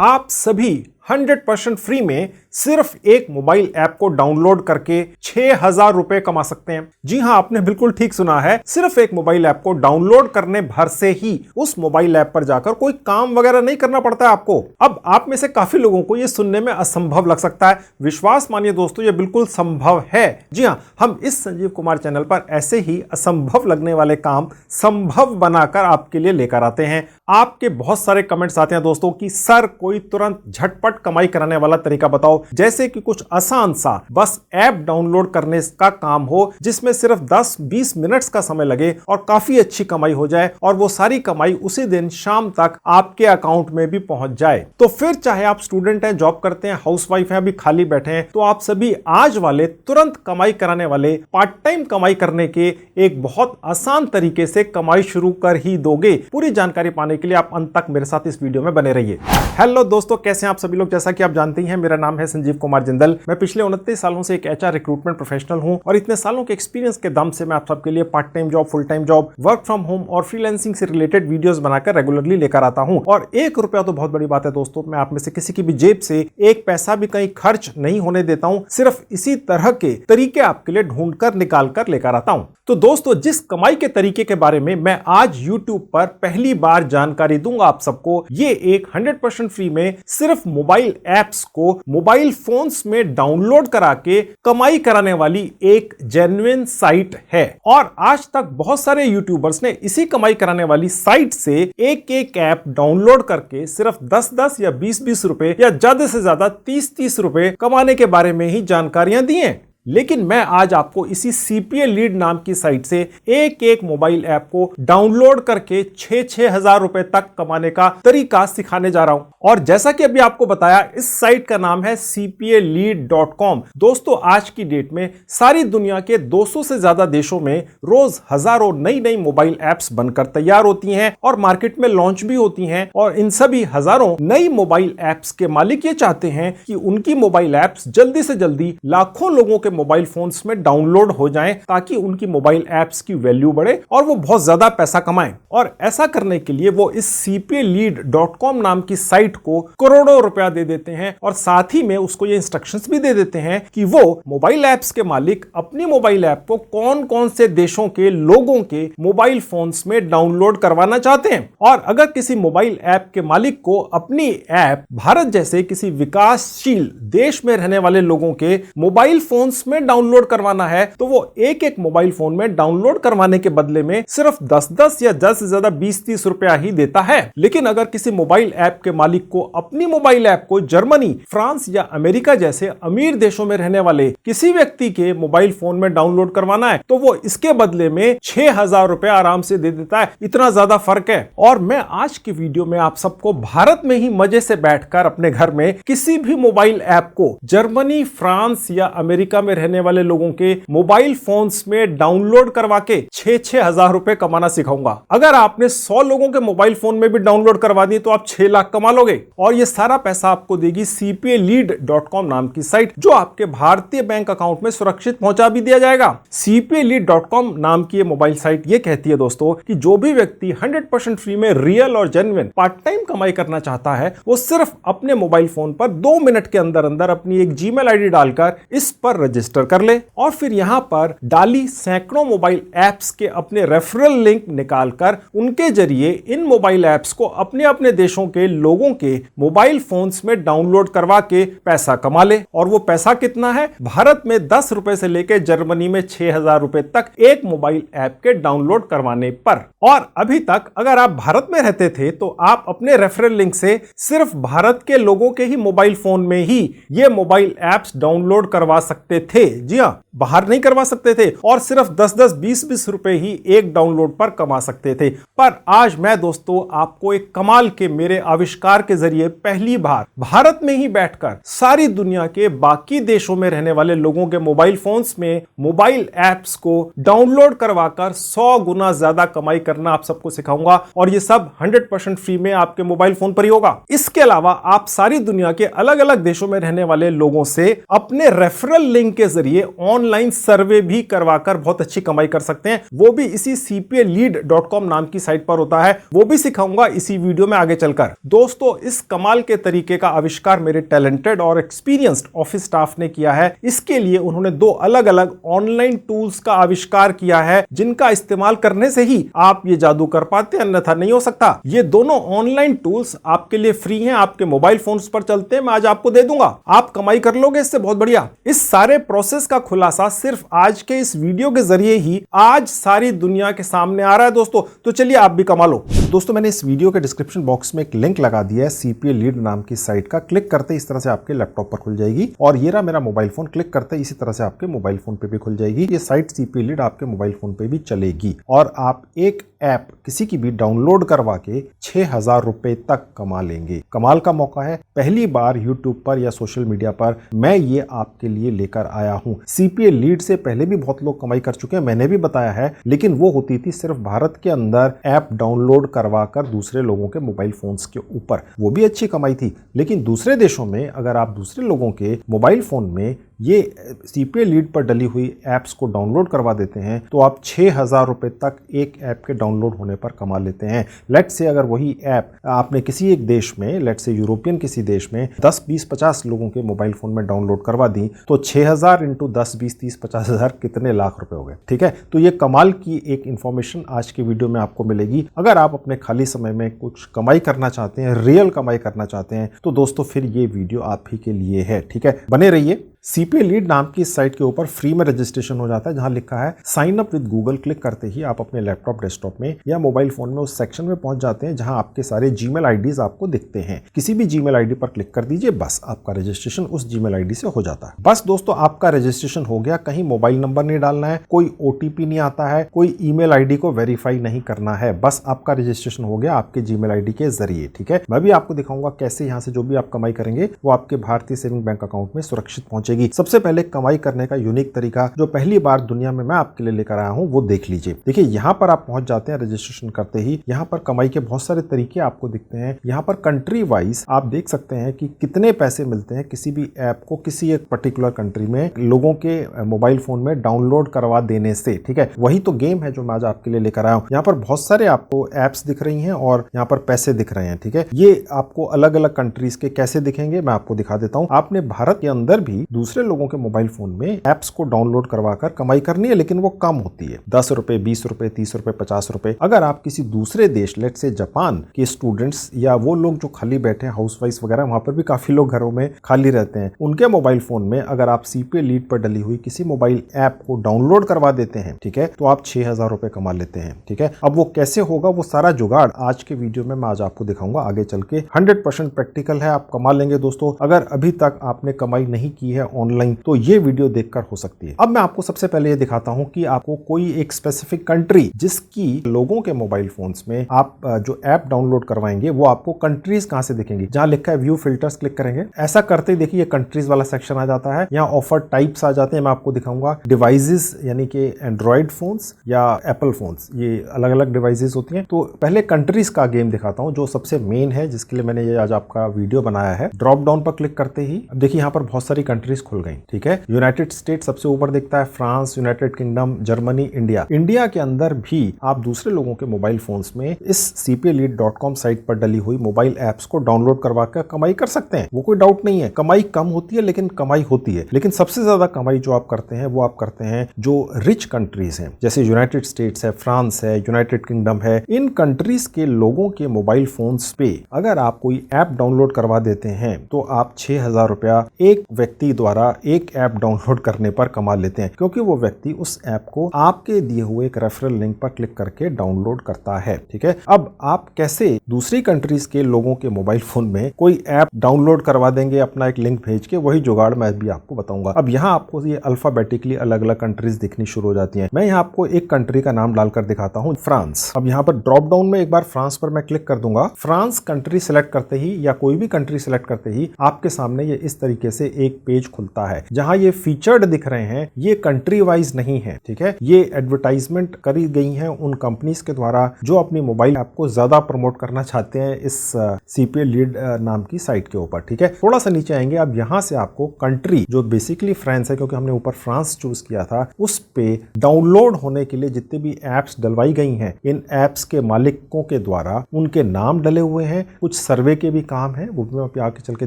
आप सभी 100% फ्री में सिर्फ एक मोबाइल ऐप को डाउनलोड करके 6,000 रुपए कमा सकते हैं। जी हां, आपने बिल्कुल ठीक सुना है। सिर्फ एक मोबाइल ऐप को डाउनलोड करने भर से ही उस मोबाइल ऐप पर जाकर कोई काम वगैरह नहीं करना पड़ता है आपको। अब आप में से काफी लोगों को यह सुनने में असंभव लग सकता है। विश्वास मानिए दोस्तों, यह बिल्कुल संभव है। जी हां, हम इस संजीव कुमार चैनल पर ऐसे ही असंभव लगने वाले काम संभव बनाकर आपके लिए लेकर आते हैं। आपके बहुत सारे कमेंट्स आते हैं दोस्तों कि सर कोई तुरंत झटपट कमाई कराने वाला तरीका बताओ, जैसे कि कुछ आसान सा बस ऐप डाउनलोड करने का काम हो जिसमें सिर्फ 10-20 मिनट्स का समय लगे और काफी अच्छी कमाई हो जाए और वो सारी कमाई उसी दिन शाम तक आपके अकाउंट में भी पहुंच जाए। तो फिर चाहे आप स्टूडेंट हैं, जॉब करते हैं, हाउसवाइफ हैं, अभी खाली बैठे हैं, तो आप सभी आज वाले तुरंत कमाई कराने वाले पार्ट टाइम कमाई करने के एक बहुत आसान तरीके से कमाई शुरू कर ही दोगे। पूरी जानकारी पाने के लिए आप अंत तक मेरे साथ इस वीडियो में बने रहिए। हेलो दोस्तों, कैसे हैं आप सभी लोग। जैसा कि आप जानते हैं, मेरा नाम है संजीव कुमार जिंदल। मैं पिछले 29 सालों से एक एचआर रिक्रूटमेंट प्रोफेशनल हूं और इतने सालों के एक्सपीरियंस के दम से मैं आप सबके लिए part time job, full time job, work from home और फ्रीलांसिंग से रिलेटेड वीडियोस बनाकर रेगुलरली लेकर आता हूं। और ₹1 तो बहुत बड़ी बात है दोस्तों। मैं आप में से किसी की भी जेब से एक पैसा भी कहीं खर्च नहीं होने देता हूं। सिर्फ इसी तरह के तरीके आपके लिए ढूंढ कर निकाल कर लेकर आता हूं। तो दोस्तों, जिस कमाई के तरीके के बारे में मैं आज YouTube पर पहली बार जानकारी दूंगा आप सबको, ये एक 100% फ्री में सिर्फ मोबाइल ऐप्स को मोबाइल फोन्स में डाउनलोड करा के कमाई कराने वाली एक जेन्युइन साइट है। और आज तक बहुत सारे यूट्यूबर्स ने इसी कमाई कराने वाली साइट से एक एक ऐप डाउनलोड करके सिर्फ 10-10 या 20-20 रुपए या ज्यादा से ज्यादा 30-30 रुपए कमाने के बारे में ही जानकारियां दी हैं। लेकिन मैं आज आपको इसी CPA लीड नाम की साइट से एक एक मोबाइल ऐप को डाउनलोड करके 6-6 हजार रुपए तक कमाने का तरीका सिखाने जा रहा हूं। और जैसा कि अभी आपको बताया, इस साइट का नाम है cpalead.com। दोस्तों, आज की डेट में सारी दुनिया के 200 से ज्यादा देशों में रोज हजारों नई नई मोबाइल ऐप्स बनकर तैयार होती हैं और मार्केट में लॉन्च भी होती हैं। और इन सभी हजारों नई मोबाइल ऐप्स के मालिक ये चाहते हैं कि उनकी मोबाइल ऐप्स जल्दी से जल्दी लाखों लोगों के मोबाइल फोन्स में डाउनलोड हो जाएं, ताकि उनकी मोबाइल ऐप्स की वैल्यू बढ़े और वो बहुत ज्यादा पैसा कमाएं। और ऐसा करने के लिए वो इस cpalead.com नाम की साइट को करोड़ों रुपया दे देते हैं और साथ ही में उसको ये इंस्ट्रक्शंस भी दे देते हैं कि वो मोबाइल ऐप्स के मालिक अपनी मोबाइल ऐप को कौन कौन से देशों के लोगों के मोबाइल फोन्स में डाउनलोड करवाना चाहते हैं। और अगर किसी मोबाइल ऐप के मालिक को अपनी ऐप भारत जैसे किसी विकासशील देश में रहने वाले लोगों के मोबाइल फोन्स में डाउनलोड करवाना है, तो वो एक एक मोबाइल फोन में डाउनलोड करवाने के बदले में सिर्फ 10-10 या ज्यादा से ज्यादा 20-30 रुपया ही देता है। लेकिन अगर किसी मोबाइल ऐप के मालिक को अपनी मोबाइल ऐप को जर्मनी, फ्रांस या अमेरिका जैसे अमीर देशों में रहने वाले किसी व्यक्ति के मोबाइल फोन में डाउनलोड करवाना है, तो वो इसके बदले में 6,000 रुपया आराम से दे देता है। इतना ज्यादा फर्क है। और मैं आज की वीडियो में आप सबको भारत में ही मजे से बैठकर अपने घर में किसी भी मोबाइल ऐप को जर्मनी, फ्रांस या अमेरिका में रहने वाले लोगों के मोबाइल फोन्स में डाउनलोड करवा के 6-6 हजार रुपए कमाना सिखाऊंगा। अगर आपने 100 लोगों के मोबाइल फोन में भी डाउनलोड करवा दी तो आप 6 लाख कमा लोगे। और ये सारा पैसा आपको देगी cpalead.com नाम की साइट, जो आपके भारतीय बैंक अकाउंट में सुरक्षित पहुंचा भी दिया जाएगा। cpalead.com नाम की ये मोबाइल साइट ये कहती है दोस्तों कि जो भी व्यक्ति 100% फ्री में रियल और जेन्युइन पार्ट टाइम कमाई करना चाहता है, वो सिर्फ अपने मोबाइल फोन पर 2 मिनट के अंदर अंदर अपनी एक जीमेल आईडी डालकर इस पर रजिस्टर कर ले और फिर यहां पर डाली सैकड़ों मोबाइल ऐप्स के अपने रेफरल लिंक निकालकर उनके जरिए इन मोबाइल ऐप्स को अपने अपने देशों के लोगों के मोबाइल फोन्स में डाउनलोड करवा के पैसा कमा ले। और वो पैसा कितना है? भारत में 10 रुपए से लेकर जर्मनी में 6,000 रुपए तक एक मोबाइल ऐप के डाउनलोड करवाने पर। और अभी तक अगर आप भारत में रहते थे तो आप अपने रेफरल लिंक से सिर्फ भारत के लोगों के ही मोबाइल फोन में ही ये मोबाइल ऐप्स डाउनलोड करवा सकते थे। जी हां, बाहर नहीं करवा सकते थे और सिर्फ 10-10, 20-20 रुपए ही एक डाउनलोड पर कमा सकते थे। पर आज मैं दोस्तों आपको एक कमाल के मेरे आविष्कार के जरिए पहली बार भारत में ही बैठकर सारी दुनिया के बाकी देशों में रहने वाले लोगों के मोबाइल फोन्स में मोबाइल ऐप्स को डाउनलोड करवाकर 100 गुना ज्यादा कमाई करना आप सबको सिखाऊंगा। और ये सब 100% फ्री में आपके मोबाइल फोन पर ही होगा। इसके अलावा आप सारी दुनिया के अलग अलग देशों में रहने वाले लोगों से अपने रेफरल लिंक के जरिए ऑनलाइन सर्वे भी करवाकर बहुत अच्छी कमाई कर सकते हैं, वो भी इसी cpalead.com नाम की साइट पर होता है। वो भी सिखाऊंगा इसी वीडियो में आगे चलकर। दोस्तों, इस कमाल के तरीके का आविष्कार मेरे टैलेंटेड और एक्सपीरियंस्ड ऑफिस स्टाफ ने किया है। इसके लिए उन्होंने 2 अलग अलग ऑनलाइन टूल्स का आविष्कार किया है, जिनका इस्तेमाल करने से ही आप ये जादू कर पाते, अन्यथा नहीं हो सकता। ये दोनों ऑनलाइन टूल्स आपके लिए फ्री हैं, आपके मोबाइल फोन्स पर चलते हैं। मैं आज आपको दे दूंगा, आप कमाई कर लोगे इससे बहुत बढ़िया। इस सारे प्रोसेस का खुलासा सिर्फ आज के इस वीडियो के जरिए ही आज सारी दुनिया के सामने आ रहा है दोस्तों। तो चलिए आप भी कमा लो। दोस्तों, मैंने इस वीडियो के डिस्क्रिप्शन बॉक्स में एक लिंक लगा दिया है CPA Lead नाम की साइट का। क्लिक करते इस तरह से आपके लैपटॉप पर खुल जाएगी और ये रहा मेरा मोबाइल फोन। क्लिक करते इसी तरह से आपके मोबाइल फोन पे भी खुल जाएगी। ये साइट CPA Lead आपके मोबाइल फोन पे भी चलेगी और आप एक ऐप किसी की भी डाउनलोड करवा के 6,000 रुपए तक कमा लेंगे। कमाल का मौका है, पहली बार YouTube पर या सोशल मीडिया पर मैं ये आपके लिए लेकर आया हूं। CPA Lead से पहले भी बहुत लोग कमाई कर चुके हैं, मैंने भी बताया है, लेकिन वो होती थी सिर्फ भारत के अंदर ऐप डाउनलोड करवा कर दूसरे लोगों के मोबाइल फोन्स के ऊपर। वो भी अच्छी कमाई थी, लेकिन दूसरे देशों में अगर आप दूसरे लोगों के मोबाइल फोन में ये CPA Lead पर डली हुई ऐप्स को डाउनलोड करवा देते हैं तो आप 6,000 रुपए तक एक ऐप के डाउनलोड होने पर कमा लेते हैं। लेट्स से अगर वही ऐप आपने किसी एक देश में, लेट्स से यूरोपियन किसी देश में 10, 20, 50 लोगों के मोबाइल फोन में डाउनलोड करवा दी तो 6,000 इंटू 10, 20, 30, 50,000 कितने लाख रुपए हो गए। ठीक है, तो ये कमाल की एक इंफॉर्मेशन आज की वीडियो में आपको मिलेगी। अगर आप अपने खाली समय में कुछ कमाई करना चाहते हैं, रियल कमाई करना चाहते हैं, तो दोस्तों फिर ये वीडियो आप ही के लिए है। ठीक है, बने रहिए। CPA Lead नाम की इस साइट के ऊपर फ्री में रजिस्ट्रेशन हो जाता है, जहां लिखा है sign up with Google. Click करते ही आप अपने लैपटॉप, डेस्कटॉप में या मोबाइल फोन में उस सेक्शन में पहुंच जाते हैं जहां आपके सारे जीमेल आईडीज आपको दिखते हैं। किसी भी जीमेल आईडी पर क्लिक कर दीजिए, बस आपका रजिस्ट्रेशन उस जीमेल आईडी से हो जाता है। बस दोस्तों, आपका रजिस्ट्रेशन हो गया। कहीं मोबाइल नंबर नहीं डालना है, कोई OTP नहीं आता है, कोई ईमेल आईडी को वेरीफाई नहीं करना है, बस आपका रजिस्ट्रेशन हो गया आपके जीमेल आईडी के जरिए। ठीक है, मैं भी आपको दिखाऊंगा कैसे यहाँ से जो भी आप कमाई करेंगे वो आपके भारतीय सेविंग बैंक अकाउंट में सुरक्षित पहुंचेगी। सबसे पहले कमाई करने का यूनिक तरीका जो पहली बार दुनिया में मैं आपके लिए लेकर आया हूं वो देख लीजिए। देखिए, यहां पर आप पहुंच जाते हैं रजिस्ट्रेशन करते ही। यहां पर कमाई के बहुत सारे तरीके आपको दिखते हैं। यहां पर कंट्री वाइज आप देख सकते हैं कि कितने पैसे मिलते हैं किसी भी ऐप को किसी एक पर्टिकुलर कंट्री में लोगों के मोबाइल फोन में डाउनलोड करवा देने से। ठीक है, वही तो गेम है जो मैं आज आपके लिए लेकर आया हूं। यहाँ पर बहुत सारे आपको एप्स दिख रही हैं और यहाँ पर पैसे दिख रहे हैं। ठीक है, ये आपको अलग अलग कंट्रीज के कैसे दिखेंगे मैं आपको दिखा देता हूँ। आपने भारत के अंदर भी दूसरे लोगों के मोबाइल फोन में एप्स को डाउनलोड करवाकर कमाई करनी है, लेकिन वो कम होती है। 10 रुपए, 20 रुपए, 30 रुपए, 50 रुपए। अगर आप किसी दूसरे देश, लेट से जापान के स्टूडेंट्स या वो लोग जो खाली बैठे हैं, हाउसवाइफ वगैरह, वहां पर भी काफी लोग घरों में खाली रहते हैं, उनके मोबाइल फोन में अगर आप CPA Lead पर डली हुई किसी मोबाइल ऐप को डाउनलोड करवा देते हैं, ठीक है, तो आप 6,000 रुपए कमा लेते हैं। ठीक है, अब वो कैसे होगा, वो सारा जुगाड़ आज के वीडियो में मैं आज आपको दिखाऊंगा आगे चल के। 100% प्रैक्टिकल है, आप कमा लेंगे दोस्तों। अगर अभी तक आपने कमाई नहीं की है ऑनलाइन तो ये वीडियो देखकर हो सकती है। अब मैं आपको सबसे पहले ये दिखाता हूं कि आपको कोई एक स्पेसिफिक कंट्री जिसकी लोगों के मोबाइल फोन्स में आप जो ऐप डाउनलोड करवाएंगे वो आपको कंट्रीज कहां से दिखेंगी। जहां लिखा है व्यू फिल्टर्स क्लिक करेंगे। ऐसा करते ही देखिए कंट्रीज वाला सेक्शन आ जाता है। यहाँ ऑफर टाइप्स आ जाते हैं, मैं आपको दिखाऊंगा। डिवाइसेस यानी कि एंड्रॉइड फोन्स या एप्पल फोन्स, ये अलग अलग डिवाइसेस होती हैं। तो पहले कंट्रीज का गेम दिखाता हूं जो सबसे मेन है, जिसके लिए मैंने ये आज आपका वीडियो बनाया है। ड्रॉप डाउन पर क्लिक करते ही अब देखिए यहाँ पर बहुत सारी कंट्रीज खुल गई। ठीक है, यूनाइटेड स्टेट सबसे ऊपर दिखता है, France, United kingdom, Germany, India. India के अंदर भी आप दूसरे लोगों के मोबाइल फोन्स में इस CPALead.com साइट पर डली हुई मोबाइल ऐप्स को डाउनलोड करवा कर कमाई कर सकते हैं। वो कोई डाउट नहीं है, कमाई कम होती है लेकिन कमाई होती है। लेकिन सबसे ज्यादा कमाई जो आप करते हैं वो आप करते हैं जो रिच कंट्रीज हैं, जैसे यूनाइटेड स्टेट्स है, फ्रांस है, यूनाइटेड किंगडम है। इन कंट्रीज के लोगों के मोबाइल फोन्स पे अगर आप कोई ऐप डाउनलोड करवा देते हैं तो आप 6,000 रुपया एक व्यक्ति द्वारा एक ऐप डाउनलोड करने पर कमा लेते हैं, क्योंकि वो व्यक्ति उस ऐप को आपके दिए हुए एक रेफरल लिंक पर क्लिक करके डाउनलोड करता है। ठीक है, अब आप कैसे दूसरी कंट्रीज के लोगों के मोबाइल फोन में कोई ऐप डाउनलोड करवा देंगे अपना एक लिंक भेज के, वही जुगाड़ मैं भी आपको बताऊंगा। अब यहाँ आपको ये अल्फाबेटिकली अलग अलग कंट्रीज दिखनी शुरू हो जाती हैं। मैं यहाँ आपको एक कंट्री का नाम डालकर दिखाता हूँ, फ्रांस। अब यहाँ पर ड्रॉप डाउन में एक बार फ्रांस पर मैं क्लिक कर दूंगा। फ्रांस कंट्री सेलेक्ट करते ही या कोई भी कंट्री सेलेक्ट करते ही आपके सामने ये इस तरीके से एक पेज खुलता है। जहां ये फीचर्ड दिख रहे हैं ये कंट्री वाइज नहीं है, ठीक है। ये एडवर्टाइजमेंट करी गई है उन कंपनीज के द्वारा जो अपनी मोबाइल ऐप को ज्यादा प्रमोट करना चाहते हैं इस सीपीए लीड नाम की साइट के ऊपर, ठीक है। थोड़ा सा नीचे आएंगे, अब यहां से आपको कंट्री जो बेसिकली फ्रांस है, क्योंकि हमने ऊपर फ्रांस चूज किया था, उस पे डाउनलोड होने के लिए जितने भी एप्स डलवाई गई हैं, इन एप्स के मालिकों के द्वारा उनके नाम डले हुए हैं। कुछ सर्वे के भी काम है, वो भी मैं आगे चल के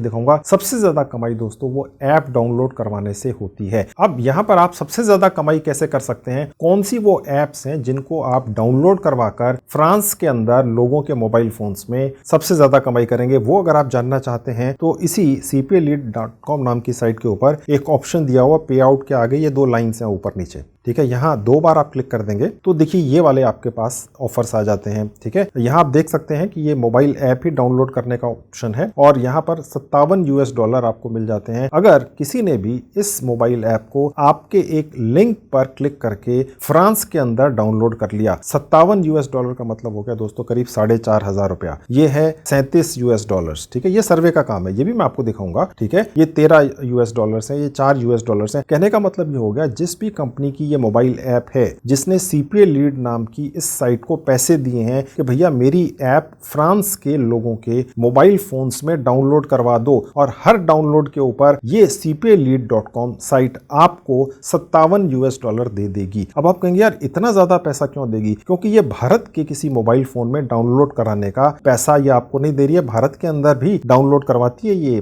दिखाऊंगा। सबसे ज्यादा कमाई दोस्तों वो ऐप डाउनलोड करवाने से होती है। अब यहां पर आप सबसे ज्यादा कमाई कैसे कर सकते हैं, कौन सी वो एप्स हैं जिनको आप डाउनलोड करवाकर फ्रांस के अंदर लोगों के मोबाइल फोन्स में सबसे ज्यादा कमाई करेंगे, वो अगर आप जानना चाहते हैं तो इसी cpalead.com नाम की साइट के ऊपर एक ऑप्शन दिया हुआ पे आउट के आगे, ये 2 लाइन्स हैं ऊपर नीचे, ठीक है। यहाँ 2 बार आप क्लिक कर देंगे तो देखिए ये वाले आपके पास ऑफर्स आ जाते हैं, ठीक है। यहाँ आप देख सकते हैं कि ये मोबाइल ऐप ही डाउनलोड करने का ऑप्शन है और यहाँ पर $57 आपको मिल जाते हैं अगर किसी ने भी इस मोबाइल ऐप को आपके एक लिंक पर क्लिक करके फ्रांस के अंदर डाउनलोड कर लिया। $57 का मतलब हो गया दोस्तों करीब $4,500 रुपया। ये है $37, ठीक है। ये सर्वे का काम है, ये भी मैं आपको दिखाऊंगा, ठीक है। ये $13 है, ये $4 है। कहने का मतलब ये हो गया जिस भी कंपनी की ये मोबाइल ऐप है जिसने सीपीए लीड नाम की इस साइट को पैसे दिए हैं कि भैया मेरी ऐप फ्रांस के लोगों के मोबाइल फोन्स में डाउनलोड करवा दो, और हर डाउनलोड के ऊपर ये cpalead.com साइट आपको $57 दे देगी। अब आप कहेंगे यार इतना ज्यादा पैसा क्यों देगी, क्योंकि ये भारत के किसी मोबाइल फोन में डाउनलोड कराने का पैसा ये आपको नहीं दे रही है। भारत के अंदर भी डाउनलोड करवाती है ये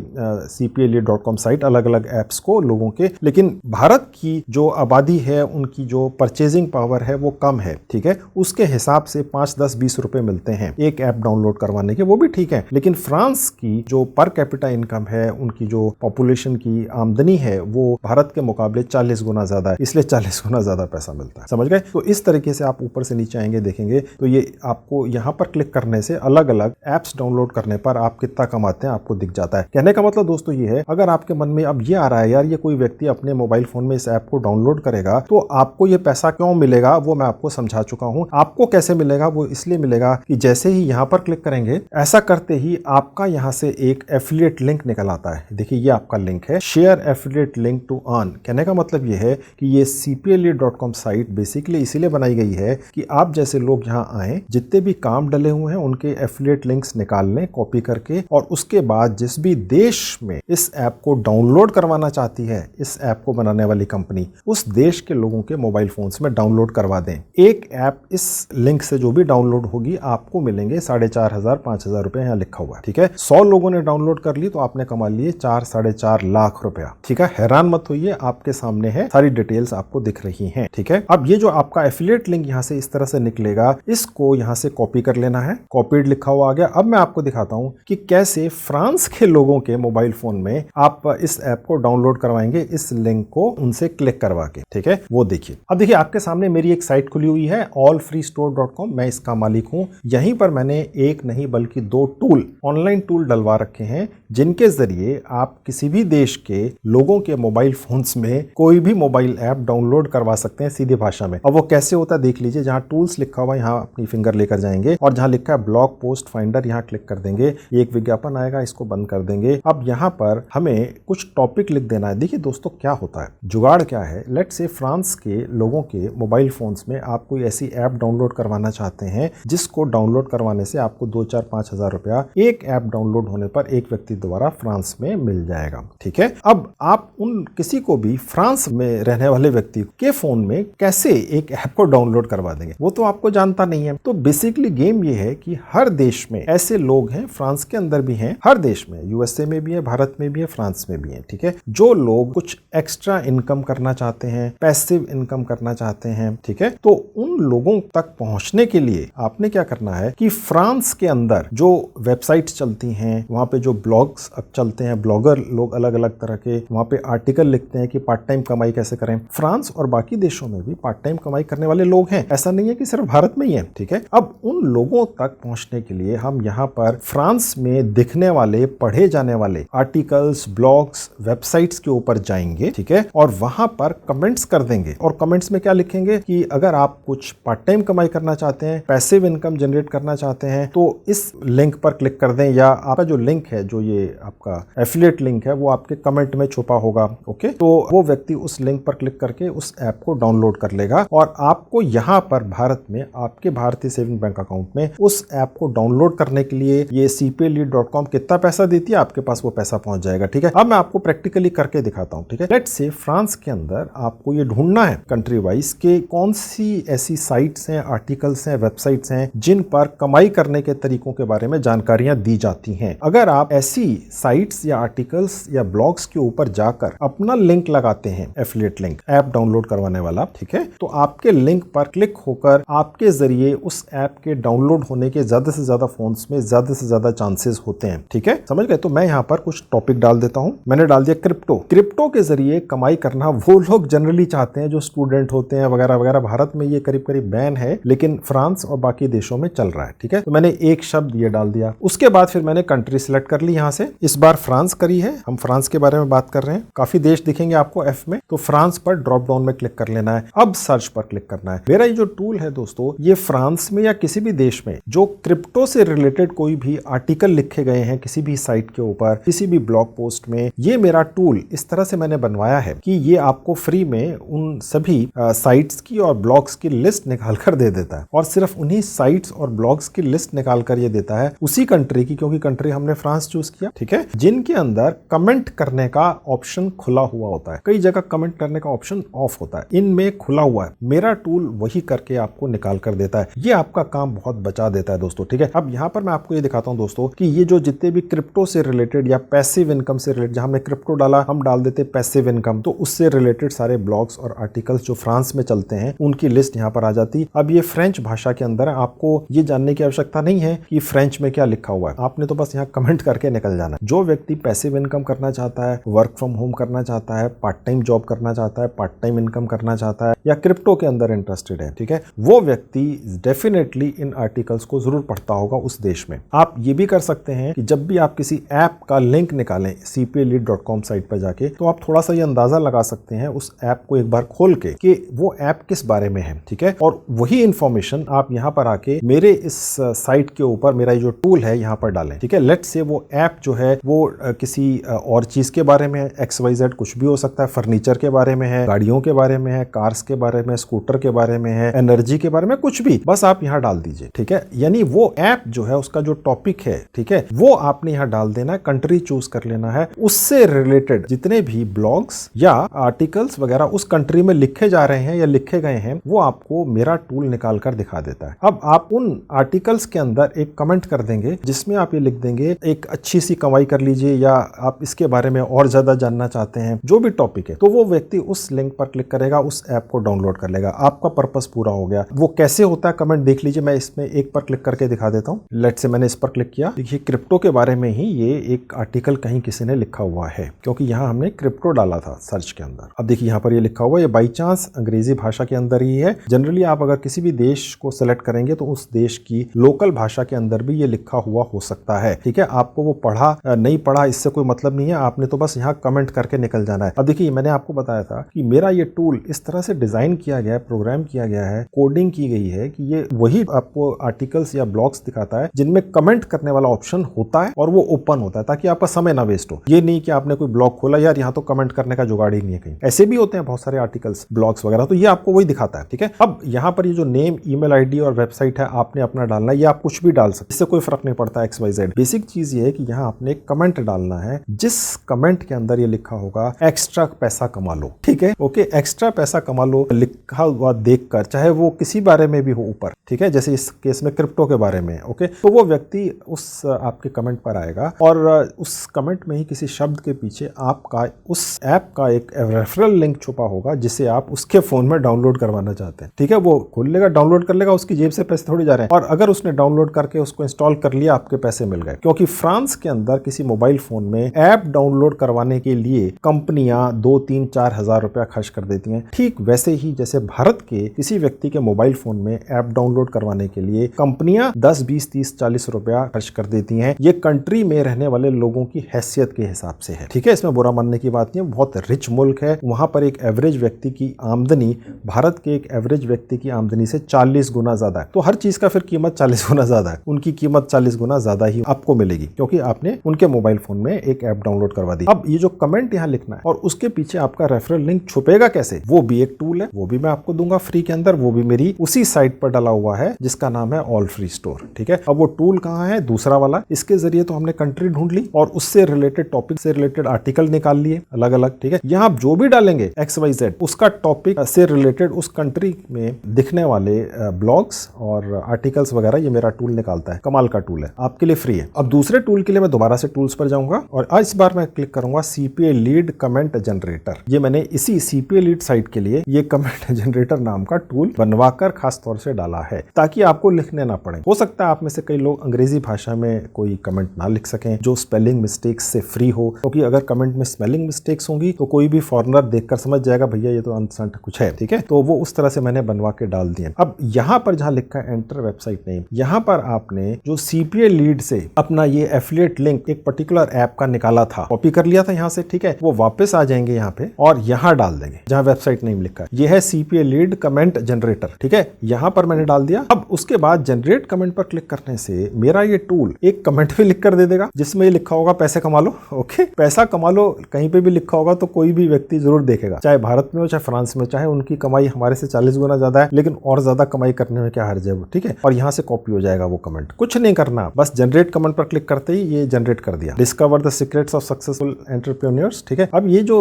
cpalead.com साइट अलग अलग एप्स को लोगों के, लेकिन भारत की जो आबादी है उनकी जो परचेजिंग पावर है वो कम है, ठीक है। उसके हिसाब से 5, 10, 20 रुपए मिलते हैं एक ऐप डाउनलोड करवाने के, वो भी ठीक है। लेकिन फ्रांस की जो पर कैपिटा इनकम है, उनकी जो पॉपुलेशन की आमदनी है वो भारत के मुकाबले 40 गुना ज्यादा है, इसलिए 40 गुना ज्यादा पैसा मिलता है, समझ गए। तो इस तरीके से आप ऊपर से नीचे आएंगे देखेंगे तो ये आपको यहाँ पर क्लिक करने से अलग अलग एप्स डाउनलोड करने पर आप कितना कमाते हैं आपको दिख जाता है। कहने का मतलब दोस्तों ये है, अगर आपके मन में अब ये आ रहा है यार ये कोई व्यक्ति अपने मोबाइल फोन में इस ऐप को डाउनलोड करेगा तो आपको ये पैसा क्यों मिलेगा, वो मैं आपको समझा चुका हूं। आपको कैसे मिलेगा, वो इसलिए मिलेगा कि जैसे ही यहां पर क्लिक करेंगे, ऐसा करते ही आपका यहां से एक एफिलिएट लिंक निकल आता है। देखिए ये आपका लिंक है, share affiliate link to earn. कहने का मतलब ये है कि ये cpalead.com साइट बेसिकली इसीलिए बनाई गई है कि आप जैसे लोग यहां आए, जितने भी काम डले हुए हैं उनके एफिलिएट लिंक्स निकाल लें कॉपी करके, और उसके बाद जिस भी देश में इस ऐप को डाउनलोड करवाना चाहती है इस ऐप को बनाने वाली कंपनी, उस देश के लोगों के मोबाइल फोन्स में डाउनलोड करवा दें। एक ऐप इस लिंक से जो भी डाउनलोड होगी आपको मिलेंगे 4,500 5,000 रुपए, यहाँ लिखा हुआ है, ठीक है। 100 लोगों ने डाउनलोड कर ली तो आपने कमा लिए 4 साढ़े 4 लाख रुपया, ठीक है। हैरान मत होइए, आपके सामने है, सारी डिटेल्स आपको दिख रही हैं, ठीक है। अब ये जो आपका एफिलिएट लिंक यहाँ से इस तरह से निकलेगा, इसको यहाँ से कॉपी कर लेना है, कॉपीड लिखा हुआ आ गया। अब मैं आपको दिखाता हूँ कि कैसे फ्रांस के लोगों के मोबाइल फोन में आप इस ऐप को डाउनलोड करवाएंगे, इस लिंक को उनसे क्लिक करवा के, ठीक है। वो देखिए, अब देखिए आपके सामने मेरी एक साइट खुली हुई है allfreestore.com, मैं इसका मालिक हूं। यहीं पर मैंने एक नहीं बल्कि 2 टूल, ऑनलाइन टूल डलवा रखे हैं जिनके जरिए आप किसी भी देश के लोगों के मोबाइल फोन्स में कोई भी मोबाइल ऐप डाउनलोड करवा सकते हैं सीधी भाषा में। अब वो कैसे होता है देख लीजिए, जहां टूल्स लिखा हुआ है यहाँ अपनी फिंगर लेकर जाएंगे और जहां लिखा है ब्लॉग पोस्ट फाइंडर, यहाँ क्लिक कर देंगे, एक विज्ञापन आएगा, इसको बंद कर देंगे। अब यहाँ पर हमें कुछ टॉपिक लिख देना है। देखिए दोस्तों क्या होता है, जुगाड़ क्या है, लेट्स से फ्रांस के लोगों के मोबाइल फोन्स में आप कोई ऐसी ऐप डाउनलोड करवाना चाहते हैं जिसको डाउनलोड करवाने से आपको 2, 4, 5,000 रुपया एक ऐप डाउनलोड होने पर एक व्यक्ति द्वारा फ्रांस में मिल जाएगा, ठीक है। अब आप उन किसी को भी फ्रांस में रहने वाले व्यक्ति के फोन में कैसे एक ऐप को डाउनलोड करवा देंगे, वो तो आपको जानता नहीं है। तो बेसिकली गेम ये है कि हर देश में ऐसे लोग हैं, फ्रांस के अंदर भी हैं, हर देश में, यूएसए में भी है, भारत में भी है, फ्रांस में भी है, ठीक है। जो लोग कुछ एक्स्ट्रा इनकम करना चाहते हैं, पैसिव इनकम करना चाहते हैं, ठीक है, तो उन लोगों तक पहुंचने के लिए आपने क्या करना है कि फ्रांस के अंदर जो वेबसाइट्स चलती हैं, वहां पे जो ब्लॉग्स अब चलते हैं, ब्लॉगर लोग अलग अलग तरह के वहां पे आर्टिकल लिखते हैं कि पार्ट टाइम कमाई कैसे करें। फ्रांस और बाकी देशों में भी पार्ट टाइम कमाई करने वाले लोग हैं, ऐसा नहीं है कि सिर्फ भारत में ही है, ठीक है। अब उन लोगों तक पहुंचने के लिए हम यहाँ पर फ्रांस में दिखने वाले, पढ़े जाने वाले आर्टिकल्स, ब्लॉग्स, वेबसाइट्स के ऊपर जाएंगे, ठीक है, और वहां पर कमेंट्स कर देंगे लिखेंगे और कमेंट्स में क्या लिखेंगे कि अगर आप कुछ पार्ट टाइम कमाई करना चाहते हैं, पैसिव इनकम जनरेट करना चाहते हैं, तो इस लिंक पर क्लिक कर दें, या आपका जो लिंक है, जो ये आपका एफिलिएट लिंक है, वो आपके कमेंट में छुपा होगा। ओके, तो वो व्यक्ति उस लिंक पर क्लिक करके उस ऐप को डाउनलोड कर लेगा और आपको यहाँ पर भारत में आपके भारतीय सेविंग बैंक अकाउंट में उस ऐप को डाउनलोड करने के लिए ये cpaylead.com कितना पैसा देती है, आपके पास वो पैसा पहुंच जाएगा। ठीक है, अब मैं आपको प्रैक्टिकली करके दिखाता हूं। ठीक है, लेट्स से फ्रांस के अंदर आपको ये ढूंढना है कंट्री वाइज के कौन सी ऐसी साइट्स हैं, आर्टिकल्स हैं, वेबसाइट्स हैं जिन पर कमाई करने के तरीकों के बारे में जानकारियां दी जाती हैं। अगर आप ऐसी साइट्स या आर्टिकल्स या ब्लॉग्स के ऊपर जाकर अपना लिंक लगाते हैं, एफिलिएट लिंक, ऐप डाउनलोड करवाने वाला, ठीक है, तो आपके लिंक पर क्लिक होकर आपके जरिए उस ऐप के डाउनलोड होने के ज्यादा से ज्यादा फोन्स में ज्यादा से ज्यादा चांसेस होते हैं। ठीक है, समझ गए? तो मैं यहाँ पर कुछ टॉपिक डाल देता हूँ। मैंने डाल दिया क्रिप्टो। क्रिप्टो के जरिए कमाई करना वो लोग जनरली चाहते हैं जो स्टूडेंट होते हैं वगैरह वगैरह। भारत में ये करीब करीब बैन है, लेकिन फ्रांस और बाकी देशों में चल रहा है। ठीक है, तो मैंने एक शब्द ये डाल दिया। उसके बाद फिर मैंने कंट्री सिलेक्ट कर ली। यहाँ से इस बार फ्रांस करी है, हम फ्रांस के बारे में बात कर रहे हैं। काफी देश दिखेंगे आपको एफ में, तो फ्रांस पर ड्रॉप डाउन में क्लिक कर लेना है। अब सर्च पर क्लिक करना है। मेरा ये जो टूल है दोस्तों, ये फ्रांस में या किसी भी देश में जो क्रिप्टो से रिलेटेड कोई भी आर्टिकल लिखे गए हैं किसी भी साइट के ऊपर, किसी भी ब्लॉग पोस्ट में, ये मेरा टूल इस तरह से मैंने बनवाया है कि ये आपको फ्री में उन सभी साइट्स की और ब्लॉग्स की लिस्ट निकाल कर दे देता है। और सिर्फ उन्हीं साइट्स और ब्लॉग्स की लिस्ट निकाल कर ये देता है उसी कंट्री की, क्योंकि कंट्री हमने फ्रांस चूज किया। ठीक है, जिनके अंदर कमेंट करने का ऑप्शन खुला हुआ होता है। कई जगह कमेंट करने का ऑप्शन ऑफ होता है, इनमें खुला हुआ है। मेरा टूल वही करके आपको निकाल कर देता है। ये आपका काम बहुत बचा देता है दोस्तों। ठीक है, अब यहाँ पर मैं आपको ये दिखाता हूँ दोस्तों कि ये जो जितने भी क्रिप्टो से रिलेटेड या पैसिव इनकम से रिलेटेड, जहां हमने क्रिप्टो डाला हम डाल देते पैसिव इनकम, तो उससे रिलेटेड सारे ब्लॉग्स और आर्टिकल्स जो फ्रांस में चलते हैं उनकी लिस्ट यहाँ पर आ जाती। अब ये फ्रेंच भाषा के अंदर है, आपको ये जानने की आवश्यकता नहीं है कि फ्रेंच में क्या लिखा हुआ है, आपने तो बस यहाँ कमेंट करके निकल जाना है। जो व्यक्ति पैसिव इनकम करना चाहता है, वर्क फ्रॉम होम करना चाहता है, पार्ट टाइम जॉब करना चाहता है, पार्ट टाइम इनकम करना चाहता है, या क्रिप्टो के अंदर इंटरेस्टेड है, ठीक है, वो व्यक्ति डेफिनेटली इन आर्टिकल्स को जरूर पढ़ता होगा उस देश में। आप ये भी कर सकते हैं कि जब भी आप किसी ऐप का लिंक निकालें cpaylead.com साइट पर जाके, तो आप थोड़ा सा ये अंदाजा लगा सकते हैं उस ऐप को एक बार खोल के कि वो ऐप किस बारे में है। ठीक है, और वही इंफॉर्मेशन आप यहाँ पर आके मेरे इस साइट के ऊपर मेरा जो टूल है यहाँ पर डालें। ठीक है, लेट्स से वो ऐप जो है वो किसी और चीज के बारे में है, XYZ कुछ भी हो सकता है, फर्नीचर के बारे में है, गाड़ियों के बारे में है, कार्स के बारे में, स्कूटर के बारे में है, एनर्जी के बारे में, कुछ भी बस आप यहाँ डाल दीजिए। ठीक है, यानी वो ऐप जो है उसका जो टॉपिक है, ठीक है, वो आपने यहाँ डाल देना है, कंट्री चूज कर लेना है, उससे रिलेटेड जितने भी ब्लॉग्स या आर्टिकल्स वगैरह उस कंट्री में लिखे जा रहे हैं या लिखे गए हैं, वो आपको मेरा टूल निकाल कर दिखा देता है। अब आप उन आर्टिकल्स के अंदर एक कमेंट कर देंगे जिसमें आप ये लिख देंगे एक अच्छी सी कमाई कर लीजिए, या आप इसके बारे में और ज्यादा जानना चाहते हैं, जो भी टॉपिक है, तो वो व्यक्ति उस लिंक पर क्लिक करेगा, उस ऐप को डाउनलोड कर लेगा। आपका पर्पस पूरा हो गया। वो कैसे होता है कमेंट देख लीजिए, मैं इसमें एक पर क्लिक करके दिखा देता हूँ। लेट से मैंने इस पर क्लिक किया, देखिए क्रिप्टो के बारे में ही ये एक आर्टिकल कहीं किसी ने लिखा हुआ है, क्योंकि यहाँ हमने क्रिप्टो डाला था सर्च के अंदर। अब देखिए यहाँ पर ये लिखा हुआ है, ये बाई चांस अंग्रेजी भाषा के अंदर ही है। जनरली आप अगर किसी भी देश को सेलेक्ट करेंगे तो उस देश की लोकल भाषा के अंदर भी ये लिखा हुआ हो सकता है। ठीक है, आपको वो पढ़ा नहीं पढ़ा इससे कोई मतलब नहीं है, आपने तो बस यहाँ कमेंट करके निकल जाना है। अब देखिए मैंने आपको बताया था कि मेरा ये टूल इस तरह से डिजाइन किया गया है, प्रोग्राम किया गया है, कोडिंग की गई है कि ये वही आपको आर्टिकल्स या ब्लॉग्स दिखाता है जिनमें कमेंट करने वाला ऑप्शन होता है और वो ओपन होता है, ताकि आपका समय ना वेस्ट हो। ये नहीं कि आपने कोई ब्लॉग खोला, यार यहाँ तो कमेंट करने का जुगाड़ ही नहीं है कहीं, ऐसे भी होते हैं बहुत सारे आर्टिकल्स, ब्लॉग्स वगैरह, तो ये आपको वही दिखाता है। ठीक है, अब यहाँ पर ये जो नेम, ईमेल आईडी और वेबसाइट है आपने अपना डालना है, ये आप कुछ भी डाल सकते, इससे कोई फर्क नहीं पड़ता XYZ। बेसिक चीज ये है कि यहाँ आपने कमेंट डालना है, जिस कमेंट के अंदर ये लिखा होगा एक्स्ट्रा पैसा कमा लो। ठीक है, ओके, एक्स्ट्रा पैसा कमा लो लिखा हुआ देखकर, चाहे वो किसी बारे में भी हो ऊपर, ठीक है, जैसे इस केस में क्रिप्टो के बारे में, ओके, तो वो व्यक्ति उस आपके कमेंट पर आएगा और उस कमेंट में ही किसी शब्द के पीछे आपका उस ऐप का एक रेफरल लिंक छुपा होगा जिसे आप उसके फोन में डाउनलोड करवाना चाहते हैं। ठीक है, वो खोल लेगा, डाउनलोड कर लेगा, उसकी जेब से पैसे थोड़ी जा रहे हैं, और अगर उसने डाउनलोड करके उसको इंस्टॉल कर लिया, आपके पैसे मिल गए। क्योंकि फ्रांस के अंदर किसी मोबाइल फोन में ऐप डाउनलोड करवाने के लिए कंपनियां 2-3-4 हजार रुपया खर्च कर देती हैं। ठीक वैसे ही जैसे भारत के किसी व्यक्ति के मोबाइल फोन में ऐप डाउनलोड करवाने के लिए कंपनियां 10-20-30-40 रुपया खर्च कर देती हैं। ये कंट्री में रहने वाले लोगों की हैसियत के हिसाब से है। ठीक है, इसमें बुरा मानने की बात नहीं है, बहुत रिच मुल्क है, वहां पर एक एवरेज व्यक्ति व्यक्ति की आमदनी भारत के एक एवरेज व्यक्ति की आमदनी से 40 गुना ज्यादा है। तो हर चीज का फिर कीमत 40 गुना ज्यादा है, उनकी कीमत 40 गुना ज्यादा ही आपको मिलेगी क्योंकि आपने उनके मोबाइल फोन में एक ऐप डाउनलोड करवा दी। अब ये जो कमेंट यहाँ लिखना है और उसके पीछे आपका रेफरल लिंक छुपेगा कैसे, वो भी एक टूल है, वो भी मैं आपको दूंगा फ्री के अंदर, वो भी मेरी उसी साइट पर डाला हुआ है जिसका नाम है ऑल फ्री स्टोर। ठीक है, अब वो टूल कहाँ है, दूसरा वाला। इसके जरिए तो हमने कंट्री ढूंढ ली और उससे रिलेटेड टॉपिक से रिलेटेड आर्टिकल निकाल लिए अलग अलग। ठीक है, यहाँ आप जो भी डालेंगे XYZ उसका टॉपिक से रिलेटेड उस कंट्री में दिखने वाले ब्लॉग्स और आर्टिकल्स वगैरह ये मेरा टूल निकालता है। कमाल का टूल है, आपके लिए फ्री है। अब दूसरे टूल के लिए मैं दोबारा से टूल्स पर जाऊंगा और आज इस बार मैं क्लिक करूंगा CPA लीड कमेंट जनरेटर। ये मैंने इसी CPA लीड साइट के लिए ये कमेंट जनरेटर नाम का टूल बनवाकर खास तौर से डाला है ताकि आपको लिखने ना पड़े। हो सकता है आप में से कई लोग अंग्रेजी भाषा में कोई कमेंट ना लिख सकें जो स्पेलिंग मिस्टेक्स से फ्री हो, क्योंकि अगर कमेंट में स्पेलिंग मिस्टेक्स होंगी तो कोई भी फॉरेनर देखकर समझ जाएगा भैया ये तो अनसंट कुछ है। ठीक है, तो वो उस तरह से मैंने बनवा के डाल दिए। अब यहाँ पर जहाँ लिखा है एंटर वेबसाइट नेम, यहाँ पर आपने जो CPA लीड से अपना ये एफिलिएट लिंक एक पर्टिकुलर ऐप का निकाला था, कॉपी कर लिया था यहाँ से। ठीक है, वो वापस आ जाएंगे यहाँ पे और यहाँ डाल देंगे जहाँ वेबसाइट नेम लिखा है। ये है CPA लीड कमेंट जनरेटर। ठीक है, यहाँ पर मैंने डाल दिया। अब उसके बाद जनरेट कमेंट पर क्लिक करने से मेरा ये टूल एक कमेंट भी लिख कर दे देगा जिसमें ये लिखा होगा पैसे कमा लो। ओके, पैसा कमा लो कहीं पे भी लिखा होगा तो कोई भी व्यक्ति जरूर देखेगा, चाहे भारत में हो चाहे फ्रांस में, चाहे उनकी कमाई हमारे से 40 गुना ज्यादा है, लेकिन और ज्यादा कमाई करने में क्या हर्ज है वो। ठीक है, और यहाँ से कॉपी हो जाएगा वो कमेंट। कुछ नहीं करना, बस जनरेट कमेंट पर क्लिक करते ही ये जनरेट कर दिया। Discover the secrets of successful entrepreneurs. ठीक है, अब ये जो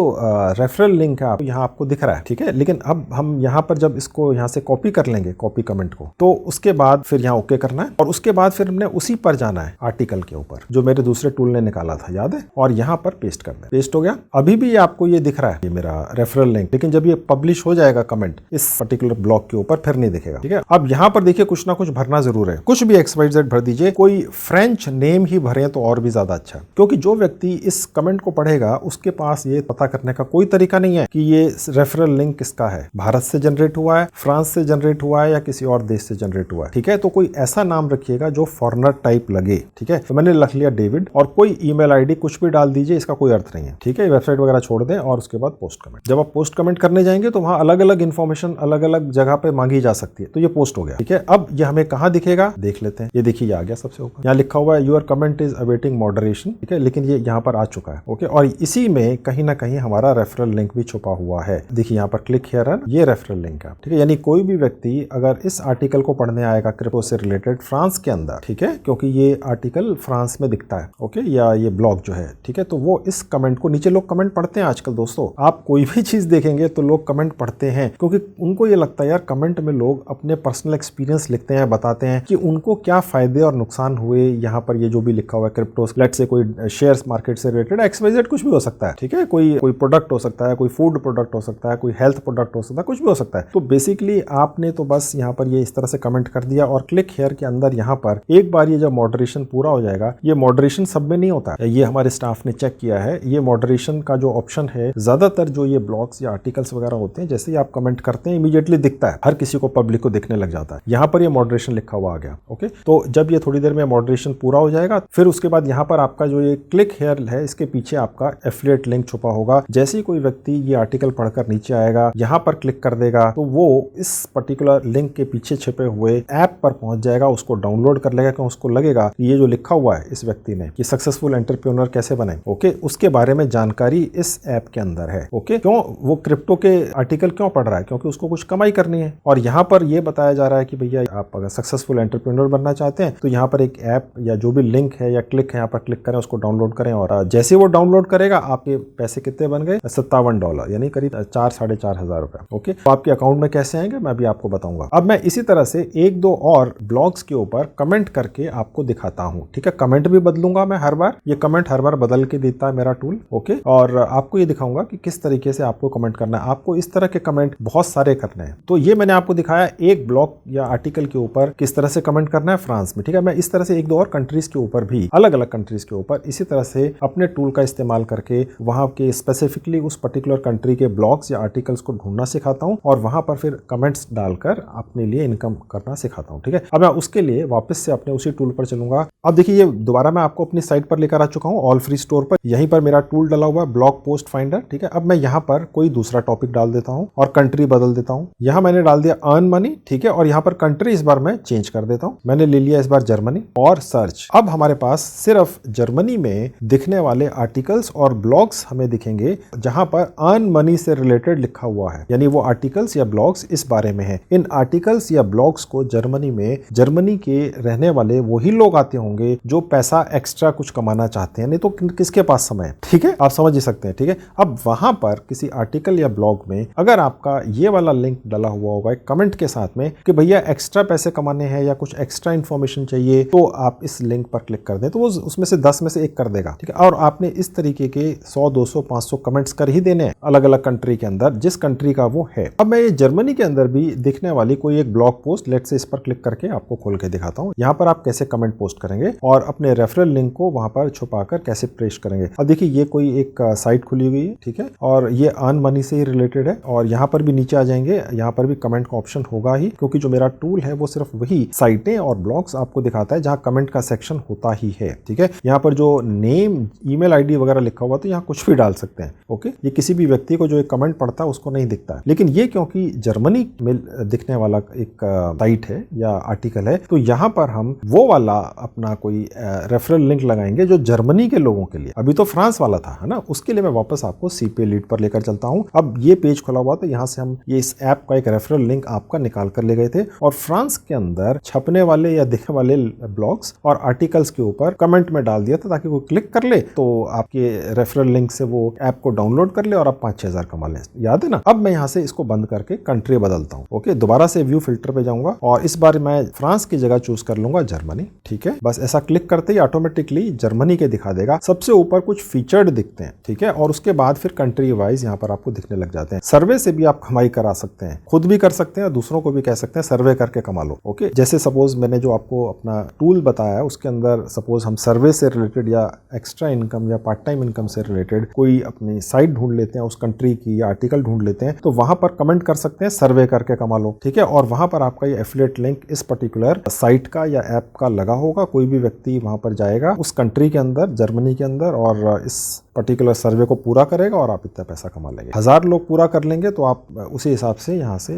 रेफरल लिंक है यहाँ आपको दिख रहा है। ठीक है, लेकिन अब हम यहाँ पर जब इसको यहाँ से कॉपी कर लेंगे, कॉपी कमेंट को, तो उसके बाद फिर यहाँ ओके करना है और उसके बाद फिर हमने उसी पर जाना है आर्टिकल के ऊपर जो मेरे दूसरे टूल ने निकाला था, याद है, और यहाँ पर पेस्ट करना है। पेस्ट हो गया। अभी भी आपको ये दिख रहा है, ये मेरा रेफरल लिंक, लेकिन जब ये पब्लिश हो जाएगा कमेंट इस पर्टिकुलर ब्लॉग के ऊपर फिर नहीं दिखेगा। ठीक है, अब यहाँ पर देखिए कुछ ना कुछ भरना जरूर है, कुछ भी XYZ भर दीजिए। कोई फ्रेंच नेम ही भरे तो और भी ज्यादा अच्छा, क्योंकि जो व्यक्ति इस कमेंट को पढ़ेगा उसके पास ये पता करने का कोई तरीका नहीं है कि ये रेफरल लिंक किसका है, भारत से जनरेट हुआ है, फ्रांस से जनरेट हुआ है या किसी और देश से जनरेट हुआ है। ठीक है, तो कोई ऐसा नाम रखिएगा जो फॉरेनर टाइप लगे। ठीक है, तो मैंने लिख लिया डेविड और कोई ईमेल आईडी कुछ भी डाल दीजिए, इसका कोई अर्थ नहीं है। ठीक है, वेबसाइट वगैरह छोड़ दें और उसके बाद पोस्ट कमेंट। जब आप पोस्ट कमेंट करने जाएंगे तो वहां अलग अलग इन्फॉर्मेशन अलग अलग जगह पे मांगी जा सकती है, तो ये पोस्ट हो गया। ठीक है, अब ये हमें कहाँ दिखेगा देख लेते हैं। ये देखिए आ गया सबसे ऊपर, यहाँ लिखा हुआ है your comment is awaiting moderation. ठीक है, लेकिन ये यहाँ पर आ चुका है। ओके, और इसी में कहीं ना कहीं हमारा रेफरल लिंक भी छुपा हुआ है। देखिए यहाँ पर क्लिक हियर एंड ये रेफरल लिंक है। ठीक है, यानी कोई भी व्यक्ति अगर इस आर्टिकल को पढ़ने आएगा क्रिप्टो से रिलेटेड फ्रांस के अंदर, ठीक है, क्योंकि ये आर्टिकल फ्रांस में दिखता है, ओके, या ये ब्लॉग जो है, ठीक है, तो वो इस कमेंट को, नीचे लोग कमेंट पढ़ते हैं आजकल दोस्तों, आप कोई भी चीज देखेंगे तो लोग कमेंट पढ़ते हैं क्योंकि उनको ये लगता है यार कमेंट में लोग अपने पर्सनल एक्सपीरियंस लिखते हैं, बताते हैं कि उनको क्या फायदे और नुकसान हुए। यहाँ पर ये जो भी लिखा हुआ है क्रिप्टो, लेट्स से कोई शेयर्स मार्केट से रिलेटेड XYZ कुछ भी हो सकता है। ठीक है, कोई प्रोडक्ट हो सकता है, कोई फूड प्रोडक्ट हो सकता है, कोई हेल्थ प्रोडक्ट हो सकता है, कुछ भी हो सकता है। तो बेसिकली आपने तो बस यहाँ पर ये इस तरह से कमेंट कर दिया और क्लिक हियर के अंदर यहाँ पर एक बार ये जब मॉडरेशन पूरा हो जाएगा, ये मॉडरेशन सब में नहीं होता है, ये हमारे स्टाफ ने चेक किया है। ये मॉडरेशन का जो ऑप्शन है ज्यादातर जो ये ब्लॉग्स या आर्टिकल्स वगैरह होते हैं, जैसे ही आप कमेंट करते हैं इमीडिएटली दिखता है, हर किसी को, पब्लिक को दिखने लग जाता है। यहाँ पर ये मॉडरेशन लिखा हुआ आ गया। ओके, तो जब ये थोड़ी देर में मॉडरेशन पूरा हो जाएगा फिर उसके बाद यहाँ पर आपका जो ये क्लिक हियर है इसके पीछे आपका एफिलिएट लिंक छुपा होगा। जैसे ही कोई व्यक्ति ये आर्टिकल पढ़कर नीचे आएगा, यहाँ पर क्लिक कर देगा तो वो इस पर्टिकुलर लिंक के पीछे छिपे हुए ऐप पर पहुंच जाएगा, उसको डाउनलोड कर लेगा क्योंकि उसको लगेगा कि ये जो लिखा हुआ है इस व्यक्ति ने कि सक्सेसफुल एंटरप्रेन्योर कैसे बने, ओके, उसके बारे में जानकारी इस ऐप के अंदर है। ओके, क्यों वो क्रिप्टो के आर्टिकल क्यों पढ़ रहा है, क्योंकि उसको कुछ कमाई करनी है। और यहाँ पर ये बताया जा रहा है कि भैया आप अगर सक्सेसफुल एंटरप्रेन्योर बनना चाहते हैं तो यहाँ पर एक ऐप या जो भी लिंक है या क्लिक है, यहाँ पर क्लिक करें, उसको डाउनलोड करें और जैसे वो डाउनलोड करेगा आपके पैसे कितने बन गए, $57, यानी करीब 4-4.5 हजार रुपए। ओके, तो आपके अकाउंट में कैसे आएंगे मैं अभी आपको बताऊंगा। अब मैं इसी तरह से एक दो और ब्लॉग्स के ऊपर कमेंट करके आपको दिखाता हूँ। ठीक है, कमेंट भी बदलूंगा मैं हर बार, ये कमेंट हर बार बदल के देता है मेरा टूल। ओके, और आपको ये दिखाऊंगा कि किस तरीके से आपको कमेंट करना है। आपको इस तरह के कमेंट बहुत सारे करने हैं, तो ये मैंने आपको दिखाया एक ब्लॉग या आर्टिकल के ऊपर किस तरह से कमेंट करना है फ्रांस में। ठीक है, मैं इस तरह से एक दो और कंट्रीज के ऊपर भी, अलग अलग कंट्रीज के ऊपर इसी तरह से अपने टूल का इस्तेमाल करके वहां के स्पेसिफिकली उस पर्टिकुलर कंट्री के ब्लॉग्स या आर्टिकल्स को ढूंढना सिखाता हूं और वहां पर फिर कमेंट्स डालकर अपने लिए इनकम करना सिखाता हूं। ठीक है, अब मैं उसके लिए वापस से अपने उसी टूल पर चलूंगा। अब देखिए ये दोबारा मैं आपको अपनी साइट पर लेकर आ चुका हूं, ऑल फ्री स्टोर पर। यहीं पर मेरा टूल डला हुआ है ब्लॉग पोस्ट फाइंडर। ठीक है, अब मैं यहाँ पर कोई दूसरा टॉपिक डाल देता हूं और कंट्री बदल देता हूं। यहां मैंने डाल दिया अर्न मनी, ठीक है, और यहां पर कंट्री इस बार मैं चेंज कर देता हूं। मैंने ले लिया इस बार जर्मनी और सर्च। अब हमारे पास सिर्फ जर्मनी में दिखने वाले आर्टिकल्स और ब्लॉग्स हमें दिखेंगे जहां पर अर्न मनी से रिलेटेड लिखा हुआ है, यानी वो आर्टिकल्स या ब्लॉग्स इस बारे में है। इन आर्टिकल्स या ब्लॉग्स को जर्मनी में जर्मनी के रहने वाले वही लोग आते होंगे जो पैसा एक्स्ट्रा कुछ कमाना चाहते हैं, नहीं तो किसके पास समय है, ठीक है, आप समझ ही सकते हैं, ठीक है। अब वहां पर किसी आर्टिकल या ब्लॉग में अगर आपका ये वाला लिंक डाला हुआ होगा एक कमेंट के साथ में कि भैया एक्स्ट्रा पैसे कमाने हैं या कुछ एक्स्ट्रा इंफॉर्मेशन चाहिए, तो आप इस लिंक पर क्लिक कर दें तो वो उसमें से 10 में से 1 कर देगा, ठीक है। और आपने इस तरीके के 100, 200, 500 कमेंट्स कर ही देने हैं अलग अलग कंट्री के अंदर, जिस कंट्री का वो है। अब मैं ये जर्मनी के अंदर भी दिखने वाली कोई एक ब्लॉग पोस्ट, लेट से इस पर क्लिक करके आपको खोल के दिखाता हूँ। यहाँ पर आप कैसे कमेंट पोस्ट करेंगे और अपने रेफरल लिंक को वहां पर छुपाकर कैसे पेस्ट करेंगे। अब देखिए ये कोई एक साइट खुली हुई है, ठीक है, और ये अर्न मनी से ही रिलेटेड है। और यहाँ पर भी नीचे आ जाएंगे, यहाँ पर भी कमेंट का ऑप्शन होगा ही, क्योंकि जो मेरा टूल है वो सिर्फ वही साइटें और ब्लॉग्स आपको दिखाता है जहाँ कमेंट का सेक्शन होता ही है, ठीक है। यहाँ पर जो नेम, ईमेल आईडी वगैरह लिखा हुआ तो यहाँ कुछ भी डाल सकते हैं, ओके। ये किसी भी व्यक्ति को जो एक कमेंट पढ़ता है उसको नहीं दिखता है, लेकिन ये क्योंकि जर्मनी में दिखने वाला एक साइट है या आर्टिकल है, तो यहाँ पर हम वो वाला अपना कोई रेफरल लिंक लगाएंगे जो जर्मनी के लोगों के लिए। अभी तो फ्रांस वाला था, है ना, उसके लिए मैं वापस आपको सीपीए लीड पर लेकर चलता हूँ। अब ये पेज खुला हुआ तो यहाँ से हम ये इस ऐप का एक रेफरल लिंक आपका निकाल कर ले गए थे और फ्रांस के अंदर छपने वाले या दिखने वाले ब्लॉग्स और आर्टिकल्स के ऊपर कमेंट में डाल दिया था ताकि कोई क्लिक कर ले तो आपके रेफरल लिंक से वो ऐप को डाउनलोड कर ले और आप 5-6 हज़ार कमा लें, याद है ना। अब मैं यहाँ से इसको बंद करके कंट्री बदलता हूँ, ओके। दोबारा से व्यू फिल्टर पे जाऊंगा और इस बार मैं फ्रांस की जगह चूज कर लूंगा जर्मनी, ठीक है। बस ऐसा क्लिक करते ही ऑटोमेटिकली जर्मनी के दिखा देगा। सबसे ऊपर कुछ फीचर्ड दिखते हैं, ठीक है, और उसके बाद फिर कंट्री वाइज यहाँ पर आपको दिखने लग जाते हैं। सर्वे से भी आप कमाई करा सकते हैं, खुद भी कर सकते हैं और दूसरों को भी कह सकते हैं सर्वे करके कमा लो, ओके। जैसे सपोज मैंने जो आपको अपना टूल बताया उसके अंदर सपोज हम सर्वे से रिलेटेड या एक्स्ट्रा इनकम या पार्ट टाइम इनकम से रिलेटेड कोई अपनी साइट ढूंढ लेते हैं, उस कंट्री की या आर्टिकल ढूंढ लेते हैं, तो वहां पर कमेंट कर सकते हैं सर्वे करके कमा लो, ठीक है। और वहां पर आपका ये एफिलिएट लिंक इस पर्टिकुलर साइट का या ऐप का लगा होगा। कोई भी व्यक्ति वहां पर जाएगा उस कंट्री के अंदर, जर्मनी के अंदर, और इस पर्टिकुलर सर्वे को पूरा करेगा और आप इतना पैसा कमा लेंगे। 1000 लोग पूरा कर लेंगे तो आप उसी हिसाब से यहाँ से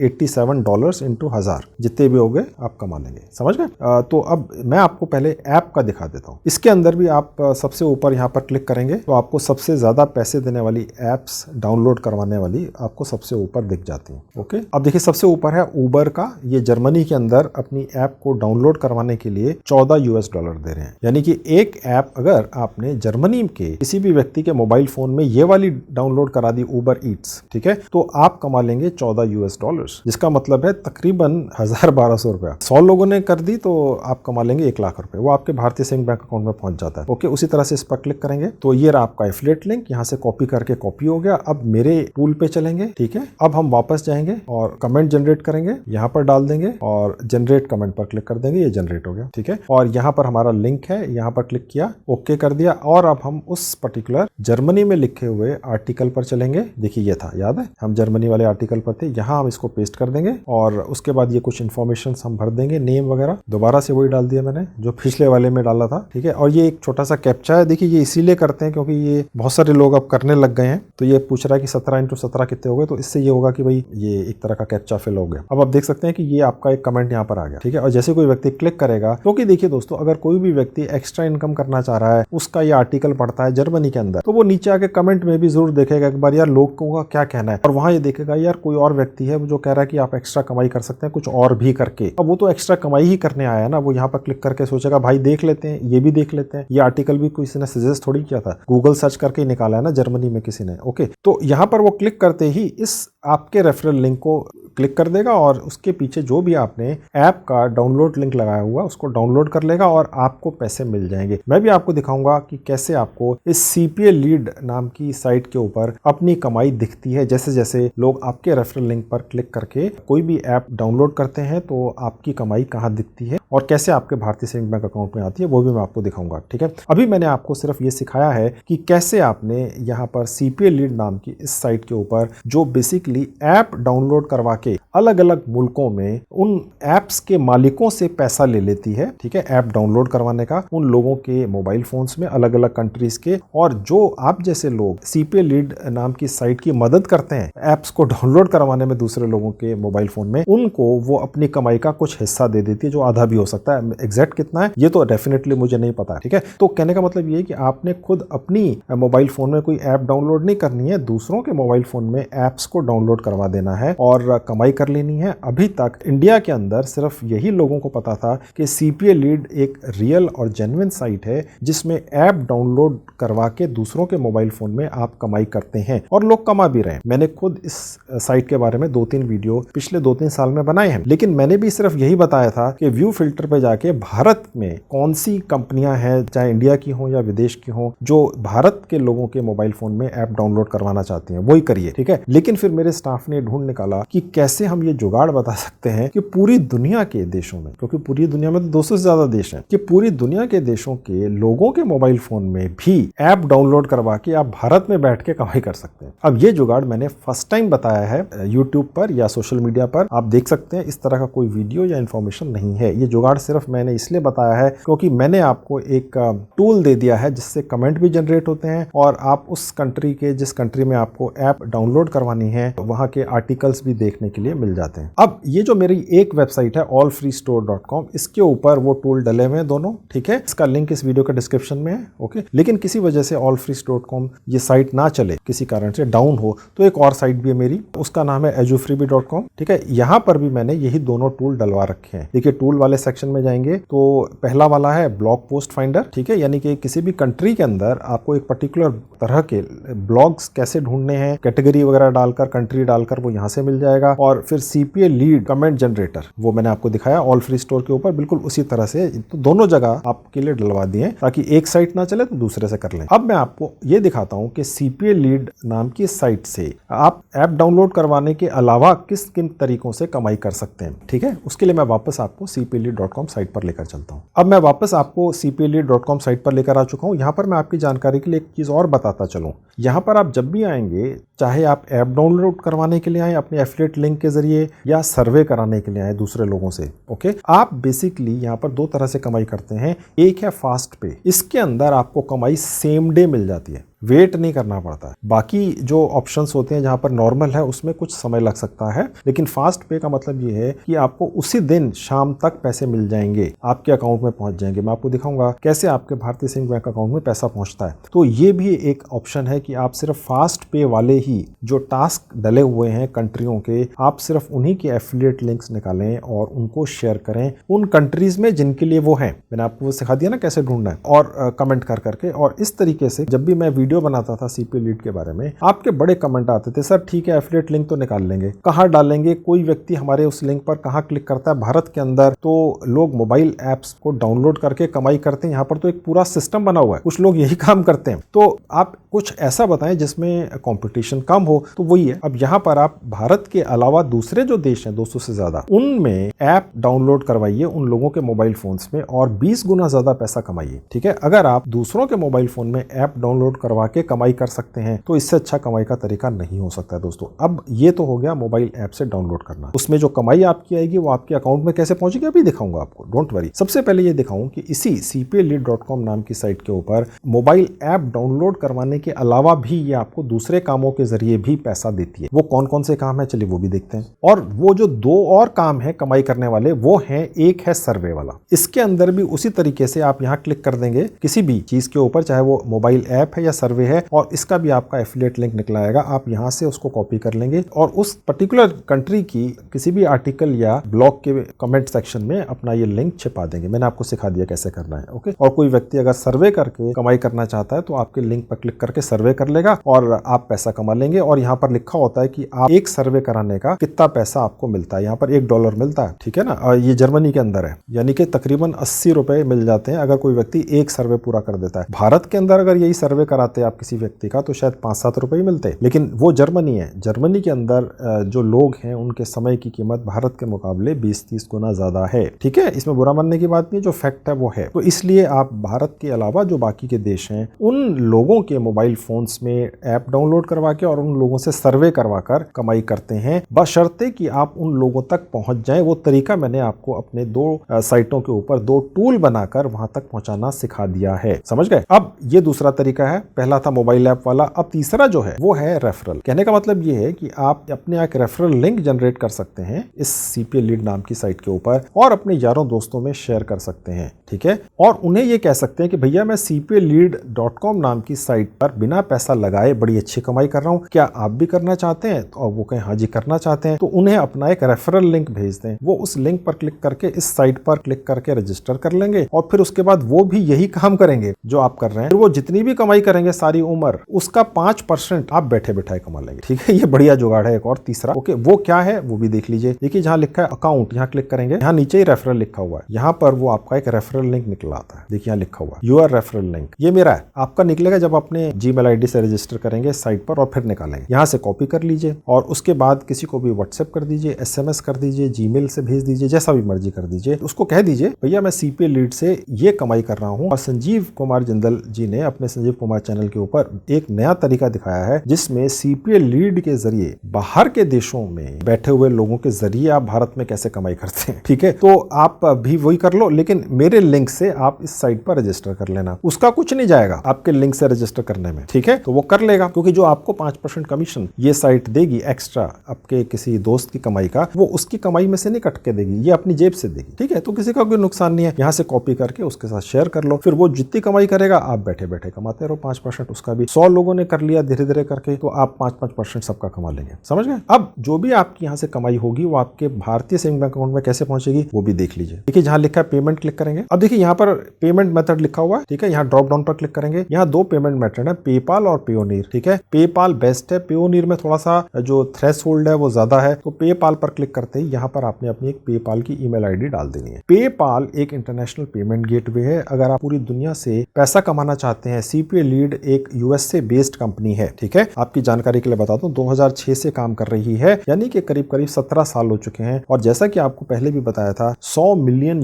$87 इंटू 1000 जितने भी हो गए आप कमा लेंगे, समझ गए। तो अब मैं आपको पहले ऐप का दिखा देता हूँ। इसके अंदर भी आप सबसे ऊपर यहाँ पर क्लिक करेंगे तो आपको सबसे ज्यादा पैसे देने वाली ऐप्स डाउनलोड करवाने वाली आपको सबसे ऊपर दिख जाती है, ओके। अब देखिए सबसे ऊपर है उबर का। ये जर्मनी के अंदर अपनी ऐप को डाउनलोड करवाने के लिए $14 दे रहे हैं, यानी कि एक ऐप अगर आपने जर्मनी के किसी भी व्यक्ति के मोबाइल फोन में ये वाली डाउनलोड करा दी, उबर ईट्स, ठीक है, तो आप कमा लेंगे $14, जिसका मतलब है तकरीबन 1000-1200 रुपया। 100 लोगों ने कर दी तो आप कमा लेंगे 1 लाख रुपए, वो आपके भारतीय सेविंग बैंक अकाउंट में पहुंच जाता है, ओके। उसी तरह से इस पर क्लिक करेंगे तो ये रहा आपका एफिलिएट लिंक, यहाँ से कॉपी करके कॉपी हो गया। अब मेरे टूल पे चलेंगे, ठीक है। अब हम वापस जाएंगे और कमेंट जनरेट करेंगे, यहाँ पर डाल देंगे और जनरेट कमेंट पर क्लिक कर देंगे, ये जनरेट हो गया, ठीक है। और यहाँ पर हमारा लिंक है, यहाँ पर क्लिक किया, ओके कर दिया। और अब हम उस पर्टिकुलर जर्मनी में लिखे हुए आर्टिकल पर चलेंगे। देखिए ये था, याद है, हम जर्मनी वाले आर्टिकल पर थे। यहाँ हम इसको पेस्ट कर देंगे और उसके बाद ये कुछ इन्फॉर्मेशन हम भर देंगे, नेम वगैरह। दोबारा से वही डाल दिया मैंने जो पिछले वाले में डाला था, ठीक है। और ये एक छोटा सा कैप्चा है, देखिए ये इसीलिए करते हैं क्योंकि ये बहुत सारे लोग अब करने लग गए हैं। तो ये पूछ रहा है कि 17 इंटू 17 कितने हो गए, तो इससे ये होगा कि भाई ये एक तरह का कैप्चा फिल हो गया। अब आप देख सकते हैं कि ये आपका एक कमेंट यहाँ पर आ गया, ठीक है। और जैसे कोई व्यक्ति क्लिक करेगा, क्योंकि देखिए दोस्तों, अगर कोई भी व्यक्ति एक्स्ट्रा इनकम करना चाह रहा है, उसका ये आर्टिकल पढ़ता है जर्मनी के अंदर, तो वो नीचे आके कमेंट में भी जरूर देखेगा एक बार यार लोगों का क्या कहना है, और वहां ये देखेगा यार कोई और व्यक्ति है जो कह रहा है कि आप एक्स्ट्रा कमाई कर सकते हैं कुछ और भी करके। अब वो तो एक्स्ट्रा कमाई ही करने आया है ना, वो यहाँ पर क्लिक करके सोचेगा भाई देख लेते हैं, ये भी देख लेते हैं। ये आर्टिकल भी किसी ने सजेस्ट थोड़ी किया था, गूगल सर्च करके ही निकाला है ना जर्मनी में किसी ने, ओके। तो यहाँ पर वो क्लिक करते ही इस आपके रेफरल लिंक को क्लिक कर देगा और उसके पीछे जो भी आपने ऐप का डाउनलोड लिंक लगाया हुआ उसको डाउनलोड कर लेगा और आपको पैसे मिल जाएंगे। मैं भी आपको दिखाऊंगा कि कैसे आपको इस सीपीए लीड नाम की साइट के ऊपर अपनी कमाई दिखती है। जैसे जैसे लोग आपके रेफरल लिंक पर क्लिक करके कोई भी ऐप डाउनलोड करते हैं तो आपकी कमाई कहाँ दिखती है और कैसे आपके भारतीय सेविंग बैंक अकाउंट में आती है वो भी मैं आपको दिखाऊंगा। ठीक है, अभी मैंने आपको सिर्फ ये सिखाया है कि कैसे आपने यहाँ पर CPA लीड नाम की इस साइट के ऊपर जो बेसिकली ऐप डाउनलोड करवा के अलग अलग मुल्कों में उन ऐप्स के मालिकों से पैसा ले लेती है। ठीक है, ऐप डाउनलोड करवाने का उन लोगों के मोबाइल फोन्स में अलग अलग कंट्रीज के, और जो आप जैसे लोग CPA लीड नाम की साइट की मदद करते हैं ऐप्स को डाउनलोड करवाने में दूसरे लोगों के मोबाइल फोन में, उनको वो अपनी कमाई का कुछ हिस्सा दे देती है, जो आधा भी हो सकता है। एग्जैक्ट कितना है ये तो डेफिनेटली मुझे नहीं पता। ठीक है, तो कहने का मतलब ये है कि आपने खुद अपनी मोबाइल फोन में कोई ऐप डाउनलोड नहीं करनी है, दूसरों के मोबाइल फोन में ऐप्स को डाउनलोड करवा देना है और कमाई कर लेनी है। अभी तक इंडिया के अंदर सिर्फ यही लोगों को पता था कि CPA लीड एक रियल और जेन्युइन साइट है जिसमें ऐप डाउनलोड करवा के दूसरों के मोबाइल फोन में आप कमाई करते हैं, और लोग कमा भी रहे हैं। मैंने खुद इस साइट के बारे में 2-3 वीडियो पिछले 2-3 साल में बनाए हैं, लेकिन मैंने भी सिर्फ यही बताया था कि व्यू फिल्टर पे जाके भारत में कौन सी कंपनियां हैं, चाहे इंडिया की हो या विदेश की हो, जो भारत के लोगों के मोबाइल फोन में ऐप डाउनलोड करवाना चाहती हैं, वही करिए। ठीक है, लेकिन फिर मेरे स्टाफ ने ढूंढ निकाला कि कैसे हम ये जुगाड़ बता सकते हैं कि पूरी दुनिया के देशों में, क्योंकि पूरी दुनिया में तो 200 से ज्यादा देश हैं, कि पूरी दुनिया के देशों के लोगों के मोबाइल फोन में भी ऐप डाउनलोड करवा के आप भारत में बैठ के कमाई कर सकते हैं। अब ये जुगाड़ मैंने फर्स्ट टाइम बताया है यूट्यूब पर या सोशल मीडिया पर, आप देख सकते हैं। इस तरह का कोई वीडियो या इंफॉर्मेशन नहीं है। ये जुगाड़ सिर्फ मैंने इसलिए बताया है क्योंकि मैंने आपको एक टूल दे दिया है जिससे कमेंट भी जनरेट होते हैं और आप उस कंट्री के, जिस कंट्री में आपको ऐप डाउनलोड करवानी है, वहां के आर्टिकल्स भी देखने के लिए मिल जाते हैं। अब ये जो मेरी एक वेबसाइट है allfreestore.com, इसके ऊपर वो टूल डले हुए हैं दोनों। ठीक है, इसका लिंक इस वीडियो के डिस्क्रिप्शन में है। ओके, लेकिन किसी वजह से allfreestore.com ये साइट ना चले, किसी कारण से डाउन हो, तो एक और साइट भी है मेरी, उसका नाम है edufreebie.com। ठीक है, यहाँ पर भी मैंने यही दोनों टूल डलवा रखे हैं। देखिए, टूल वाले सेक्शन में जाएंगे तो पहला वाला है ब्लॉग पोस्ट फाइंडर। ठीक है, यानी कि किसी भी कंट्री के अंदर आपको एक पर्टिकुलर तरह के ब्लॉग्स कैसे ढूंढने हैं, कैटेगरी वगैरह डालकर, कंट्री डालकर, वो यहाँ से मिल जाएगा। और फिर CPA लीड कमेंट जनरेटर, वो मैंने आपको दिखाया ऑल फ्री स्टोर के ऊपर, बिल्कुल उसी तरह से। तो दोनों जगह आपके लिए डलवा दिए ताकि एक साइट ना चले तो दूसरे से कर लें। अब मैं आपको ये दिखाता हूं कि CPA लीड नाम की साइट से आप ऐप डाउनलोड करवाने के अलावा किस किन तरीकों से कमाई कर सकते हैं। ठीक है, उसके लिए मैं वापस आपको cpalead.com साइट पर लेकर चलता हूं। अब मैं वापस आपको cpalead.com साइट पर लेकर आ चुका हूं। यहां पर मैं आपकी जानकारी के लिए एक चीज और बताता चलूं। यहां पर आप जब भी आएंगे, चाहे आप ऐप डाउनलोड करवाने के लिए आए अपने एफिलिएट लिंक के जरिए या सर्वे कराने के लिए आए दूसरे लोगों से, ओके, आप बेसिकली यहां पर 2 तरह से कमाई करते हैं। एक है फास्ट पे, इसके अंदर आपको कमाई सेम डे मिल जाती है, वेट नहीं करना पड़ता है। बाकी जो ऑप्शंस होते हैं जहां पर नॉर्मल है उसमें कुछ समय लग सकता है, लेकिन फास्ट पे का मतलब ये है कि आपको उसी दिन शाम तक पैसे मिल जाएंगे, आपके अकाउंट में पहुंच जाएंगे। मैं आपको दिखाऊंगा कैसे आपके भारतीय सेविंग बैंक अकाउंट में पैसा पहुंचता है। तो ये भी एक ऑप्शन है कि आप सिर्फ फास्ट पे वाले ही जो टास्क डले हुए हैं कंट्रियों के, आप सिर्फ उन्हीं के एफिलिएट लिंक्स निकालें और उनको शेयर करें उन कंट्रीज में जिनके लिए वो हैं। मैंने आपको सिखा दिया ना कैसे ढूंढना है, और कमेंट कर करके। और इस तरीके से जब भी मैं वीडियो बनाता था CPA लीड के बारे में, आपके बड़े कमेंट आते थे, सर ठीक है एफिलिएट लिंक तो निकाल लेंगे, कहां डालेंगे, कोई व्यक्ति हमारे उस लिंक पर कहां क्लिक करता है। भारत के अंदर तो लोग मोबाइल ऐप्स को डाउनलोड करके कमाई करते हैं, यहाँ पर तो एक पूरा सिस्टम बना हुआ है, कुछ लोग यही काम करते हैं। तो आप कुछ ऐसा बताएं जिसमें कंपटीशन कम हो, तो वही है। अब यहाँ पर आप भारत के अलावा दूसरे जो देश हैं 200 से ज्यादा, उनमें ऐप डाउनलोड करवाइए उन लोगों के मोबाइल फोन्स में और 20 गुना ज्यादा पैसा कमाइए। ठीक है, अगर आप दूसरों के मोबाइल फोन में ऐप डाउनलोड करवा के कमाई कर सकते हैं तो इससे अच्छा कमाई का तरीका नहीं हो सकता है दोस्तों। अब ये तो हो गया मोबाइल ऐप से डाउनलोड करना, उसमें जो कमाई आपकी आएगी वो आपके अकाउंट में कैसे पहुंचेगी अभी दिखाऊंगा आपको, डोंट वरी। सबसे पहले ये दिखाऊं कि इसी cpalead.com नाम की साइट के ऊपर मोबाइल ऐप डाउनलोड करवाने के अलावा भी ये आपको दूसरे कामों के जरिए भी पैसा देती है। वो कौन कौन से काम है चलिए वो भी देखते हैं। और वो जो 2 और काम है कमाई करने वाले, वो है, एक है सर्वे वाला। इसके अंदर भी उसी तरीके से आप यहाँ क्लिक कर देंगे किसी भी चीज के ऊपर, चाहे वो मोबाइल ऐप है या सर्वे है, और इसका भी आपका एफिलिएट लिंक निकला आएगा। आप यहाँ से उसको कॉपी कर लेंगे और उस पर्टिकुलर कंट्री की किसी भी आर्टिकल या ब्लॉग के कमेंट सेक्शन में अपना ये लिंक छिपा देंगे। मैंने आपको सिखा दिया कैसे करना है, ओके। और कोई व्यक्ति अगर सर्वे करके कमाई करना चाहता है तो आपके लिंक पर क्लिक करके सर्वे कर लेगा और आप पैसा कमा लेंगे। और यहाँ पर लिखा होता है कि आप एक सर्वे कराने का कितना पैसा आपको मिलता है। यहाँ पर $1 मिलता है, ठीक है ना। और ये जर्मनी के अंदर है, यानी कि तकरीबन 80 रुपए मिल जाते हैं अगर कोई व्यक्ति एक सर्वे पूरा कर देता है। भारत के अंदर अगर यही सर्वे कराते कराते आप किसी व्यक्ति का तो शायद 5-7 रुपए ही मिलते, लेकिन वो जर्मनी है। जर्मनी के अंदर जो लोग हैं उनके समय की कीमत भारत के मुकाबले 20-30 गुना ज्यादा है। ठीक है, इसमें बुरा मानने की बात नहीं, जो फैक्ट है वो है। तो इसलिए आप भारत के अलावा जो बाकी के देश हैं उन लोगों के मोबाइल फोन्स में ऐप डाउनलोड करवा के और उन लोगों से सर्वे करवा कर कमाई करते हैं, बशर्ते कि आप उन लोगों तक पहुंच जाएं। वो तरीका मैंने आपको अपने 2 साइटों के ऊपर 2 टूल बनाकर वहां तक पहुंचाना सिखा दिया है। समझ गए? अब ये दूसरा तरीका है, पहला था मोबाइल ऐप वाला। अब तीसरा जो है वो है रेफरल। कहने का मतलब ये है कि आप अपने एक रेफरल लिंक जनरेट कर सकते हैं इस CPA लीड नाम की साइट के ऊपर और अपने यारों दोस्तों में शेयर कर सकते हैं। ठीक है, और उन्हें ये कह सकते हैं कि भैया मैं cpalead.com नाम की साइट पर बिना पैसा लगाए बड़ी अच्छी कमाई कर रहा हूं, क्या आप भी करना चाहते हैं? और वो कहें हाँ जी करना चाहते हैं, तो उन्हें अपना एक रेफरल लिंक भेज दें। वो उस लिंक पर क्लिक करके इस साइट पर क्लिक करके रजिस्टर कर लेंगे और फिर उसके बाद वो भी यही काम करेंगे जो आप कर रहे हैं। फिर वो जितनी भी कमाई करेंगे सारी उम्र, उसका 5% आप बैठे बैठाए कमा लेंगे। ठीक है, ये बढ़िया जुगाड़ है। एक और तीसरा, ओके, वो क्या है वो भी देख लीजिए। देखिए जहां लिखा है अकाउंट, यहाँ क्लिक करेंगे, यहाँ नीचे ही रेफरल लिखा हुआ है, यहाँ पर वो आपका एक रेफरल लिंक निकला आता है। देखिए यहाँ लिखा हुआ योर रेफरल लिंक, ये मेरा है। आपका निकलेगा जब अपने जीमेल आईडी से रजिस्टर करेंगे साइट पर और फिर निकालेंगे। यहाँ से कॉपी कर लीजिए और उसके बाद किसी को भी व्हाट्सएप कर दीजिए, SMS कर दीजिए, जीमेल से भेज दीजिए, जैसा भी मर्जी कर दीजिए। उसको कह दीजिए भैया मैं CPA लीड से ये कमाई कर रहा हूँ। और संजीव कुमार जिंदल जी ने अपने संजीव कुमार चैनल के ऊपर एक नया तरीका दिखाया है जिसमें CPA लीड के जरिए बाहर के देशों में बैठे हुए लोगों के जरिए आप भारत में कैसे कमाई करते हैं। ठीक है, तो आप भी वही कर लो, लेकिन मेरे लिंक से आप इस साइट पर रजिस्टर कर लेना। उसका कुछ नहीं जाएगा आपके लिंक से रजिस्टर करने में। ठीक है, तो वो कर लेगा, क्योंकि जो आपको 5% कमीशन ये साइट देगी एक्स्ट्रा आपके किसी दोस्त की कमाई का, वो उसकी कमाई में से नहीं कट के देगी, ये अपनी जेब से देगी। ठीक है, तो किसी का कोई नुकसान नहीं है। यहाँ से कॉपी करके उसके साथ शेयर कर लो, फिर वो जितनी कमाई करेगा आप बैठे बैठे कमाते रहो 5%। उसका भी 100 लोगों ने कर लिया धीरे धीरे करके, तो आप 5% सबका कमा लेंगे। समझ गए? अब जो भी आपकी यहाँ से कमाई होगी वो आपके भारतीय सेविंग बैंक अकाउंट में कैसे पहुंचेगी वो भी देख लीजिए। देखिए जहां लिखा है पेमेंट क्लिक करेंगे। अब देखिए यहाँ पर पेमेंट मेथड लिखा हुआ है। ठीक है, यहाँ ड्रॉप डाउन पर क्लिक करेंगे। यहाँ 2 पेमेंट मेथड है, पेपाल और पेयोनीर। ठीक है, पेपाल बेस्ट है, पेयोनीर में थोड़ा सा जो थ्रेशोल्ड है वो ज्यादा है। तो पेपाल पर क्लिक करते ही यहाँ पर आपने अपनी एक पेपाल की ईमेल आईडी डाल देनी है। पेपाल एक इंटरनेशनल पेमेंट गेटवे है। अगर आप पूरी दुनिया से पैसा कमाना चाहते हैं, CPA लीड एक USA बेस्ड कंपनी है। ठीक है, आपकी जानकारी के लिए बता दूं 2006 से काम कर रही है, यानी कि करीब 17 साल हो चुके हैं। और जैसा कि आपको पहले भी बताया था, $100 मिलियन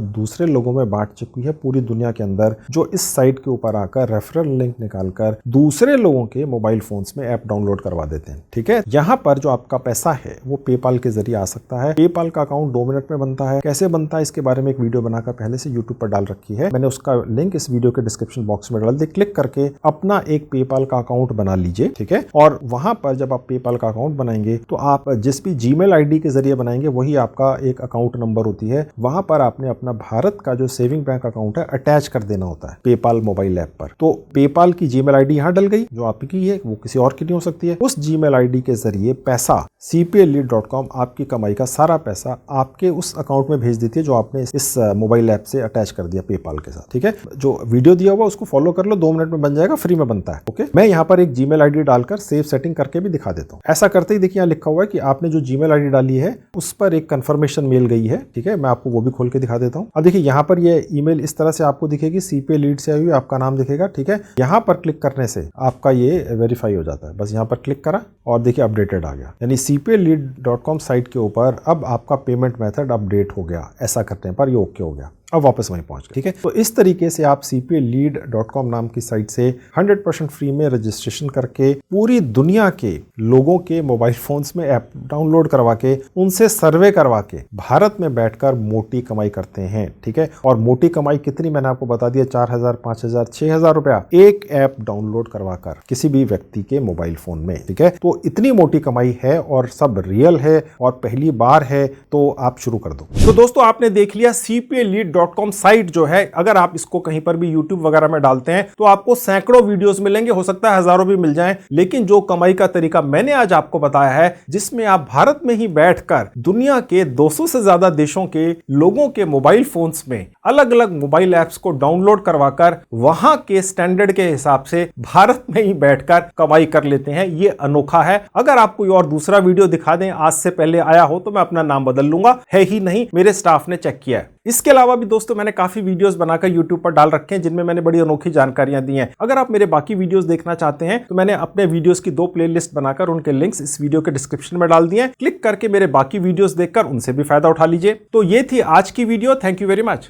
दूसरे लोगों में बांट चुकी है पूरी दुनिया के अंदर, जो इस साइट के ऊपर आकर रेफरल लिंक निकालकर दूसरे लोगों के मोबाइल फोन्स में ऐप डाउनलोड करवा देते हैं। ठीक है, यहाँ पर जो आपका पैसा है वो पेपाल के जरिए आ सकता है। पेपाल का अकाउंट 2 मिनट में बनता है। कैसे बनता है इसके बारे में एक वीडियो बनाकर पहले से YouTube पर डाल रखी है, मैंने उसका लिंक इस वीडियो के डिस्क्रिप्शन बॉक्स में डाल दिया। क्लिक करके अपना एक पेपाल का अकाउंट बना लीजिए। ठीक है, और वहां पर जब आप पेपाल का अकाउंट बनाएंगे तो आप जिस भी जीमेल आईडी के जरिए बनाएंगे वही आपका एक अकाउंट नंबर होती है। वहां पर आपने अपना भारत का जो सेविंग बैंक अकाउंट है अटैच कर देना होता है पेपाल मोबाइल ऐप पर। तो पेपाल की जीमेल आईडी यहां डल गई, जो आपकी है वो किसी और की नहीं हो सकती है। उस जीमेल आईडी के जरिए पैसा cpalead.com आपकी कमाई का सारा पैसा आपके उस अकाउंट में भेज देती है जो आपने इस मोबाइल ऐप से अटैच कर दिया पेपाल के साथ। ठीक है, जो वीडियो दिया हुआ उसको फॉलो कर लो, 2 मिनट में बन जाएगा, फ्री में बनता है। ओके, मैं यहाँ पर एक जीमेल आईडी डालकर सेव सेटिंग करके भी दिखा देता हूँ। ऐसा करते ही देखिए यहाँ लिखा हुआ है कि आपने जो जीमेल आईडी डाली है उस पर एक कंफर्मेशन मेल गई है। ठीक है, मैं आपको वो भी खोल के दिखा देता हूँ। अब देखिए यहाँ पर ये ईमेल इस तरह से आपको दिखेगी, CPA लीड से आई हुई, आपका नाम दिखेगा। ठीक है, यहाँ पर क्लिक करने से आपका ये वेरीफाई हो जाता है। बस यहाँ पर क्लिक करा और देखिए अपडेटेड आ गया, यानी cpalead.com साइट के ऊपर अब आपका पेमेंट मेथड अपडेट हो गया। ऐसा करने पर ये ओके हो गया, अब वापस वहीं पहुंच गए। ठीक है, तो इस तरीके से आप cpalead.com नाम की साइट से 100% फ्री में रजिस्ट्रेशन करके पूरी दुनिया के लोगों के मोबाइल फोन्स में ऐप डाउनलोड करवा के उनसे सर्वे करवा के भारत में बैठकर मोटी कमाई करते हैं। ठीक है, और मोटी कमाई कितनी मैंने आपको बता दिया, 4,000, 5,000, 6,000 रुपया एक ऐप डाउनलोड करवा कर किसी भी व्यक्ति के मोबाइल फोन में। ठीक है, तो इतनी मोटी कमाई है और सब रियल है और पहली बार है, तो आप शुरू कर दो। तो दोस्तों आपने देख लिया cpalead.com साइट जो है, अगर आप इसको कहीं पर भी YouTube वगैरह में डालते हैं तो आपको सैकड़ों वीडियोस मिलेंगे, हो सकता है हजारों भी मिल जाएं, लेकिन जो कमाई का तरीका मैंने आज आपको बताया है, जिसमें आप भारत में ही बैठकर दुनिया के 200 से ज्यादा देशों के लोगों के मोबाइल फोन्स में अलग अलग मोबाइल ऐप्स को डाउनलोड करवाकर वहां के स्टैंडर्ड के हिसाब से भारत में ही बैठकर कमाई कर लेते हैं, ये अनोखा है। अगर आप कोई और दूसरा वीडियो दिखा दें आज से पहले आया हो तो मैं अपना नाम बदल लूंगा, है ही नहीं, मेरे स्टाफ ने चेक किया है। इसके अलावा भी दोस्तों मैंने काफी वीडियोस बनाकर YouTube पर डाल रखे हैं जिनमें मैंने बड़ी अनोखी जानकारियां दी हैं। अगर आप मेरे बाकी वीडियोस देखना चाहते हैं तो मैंने अपने वीडियोस की 2 प्लेलिस्ट बनाकर उनके लिंक्स इस वीडियो के डिस्क्रिप्शन में डाल दिए हैं। क्लिक करके मेरे बाकी वीडियोस देखकर उनसे भी फायदा उठा लीजिए। तो ये थी आज की video. Thank you very much.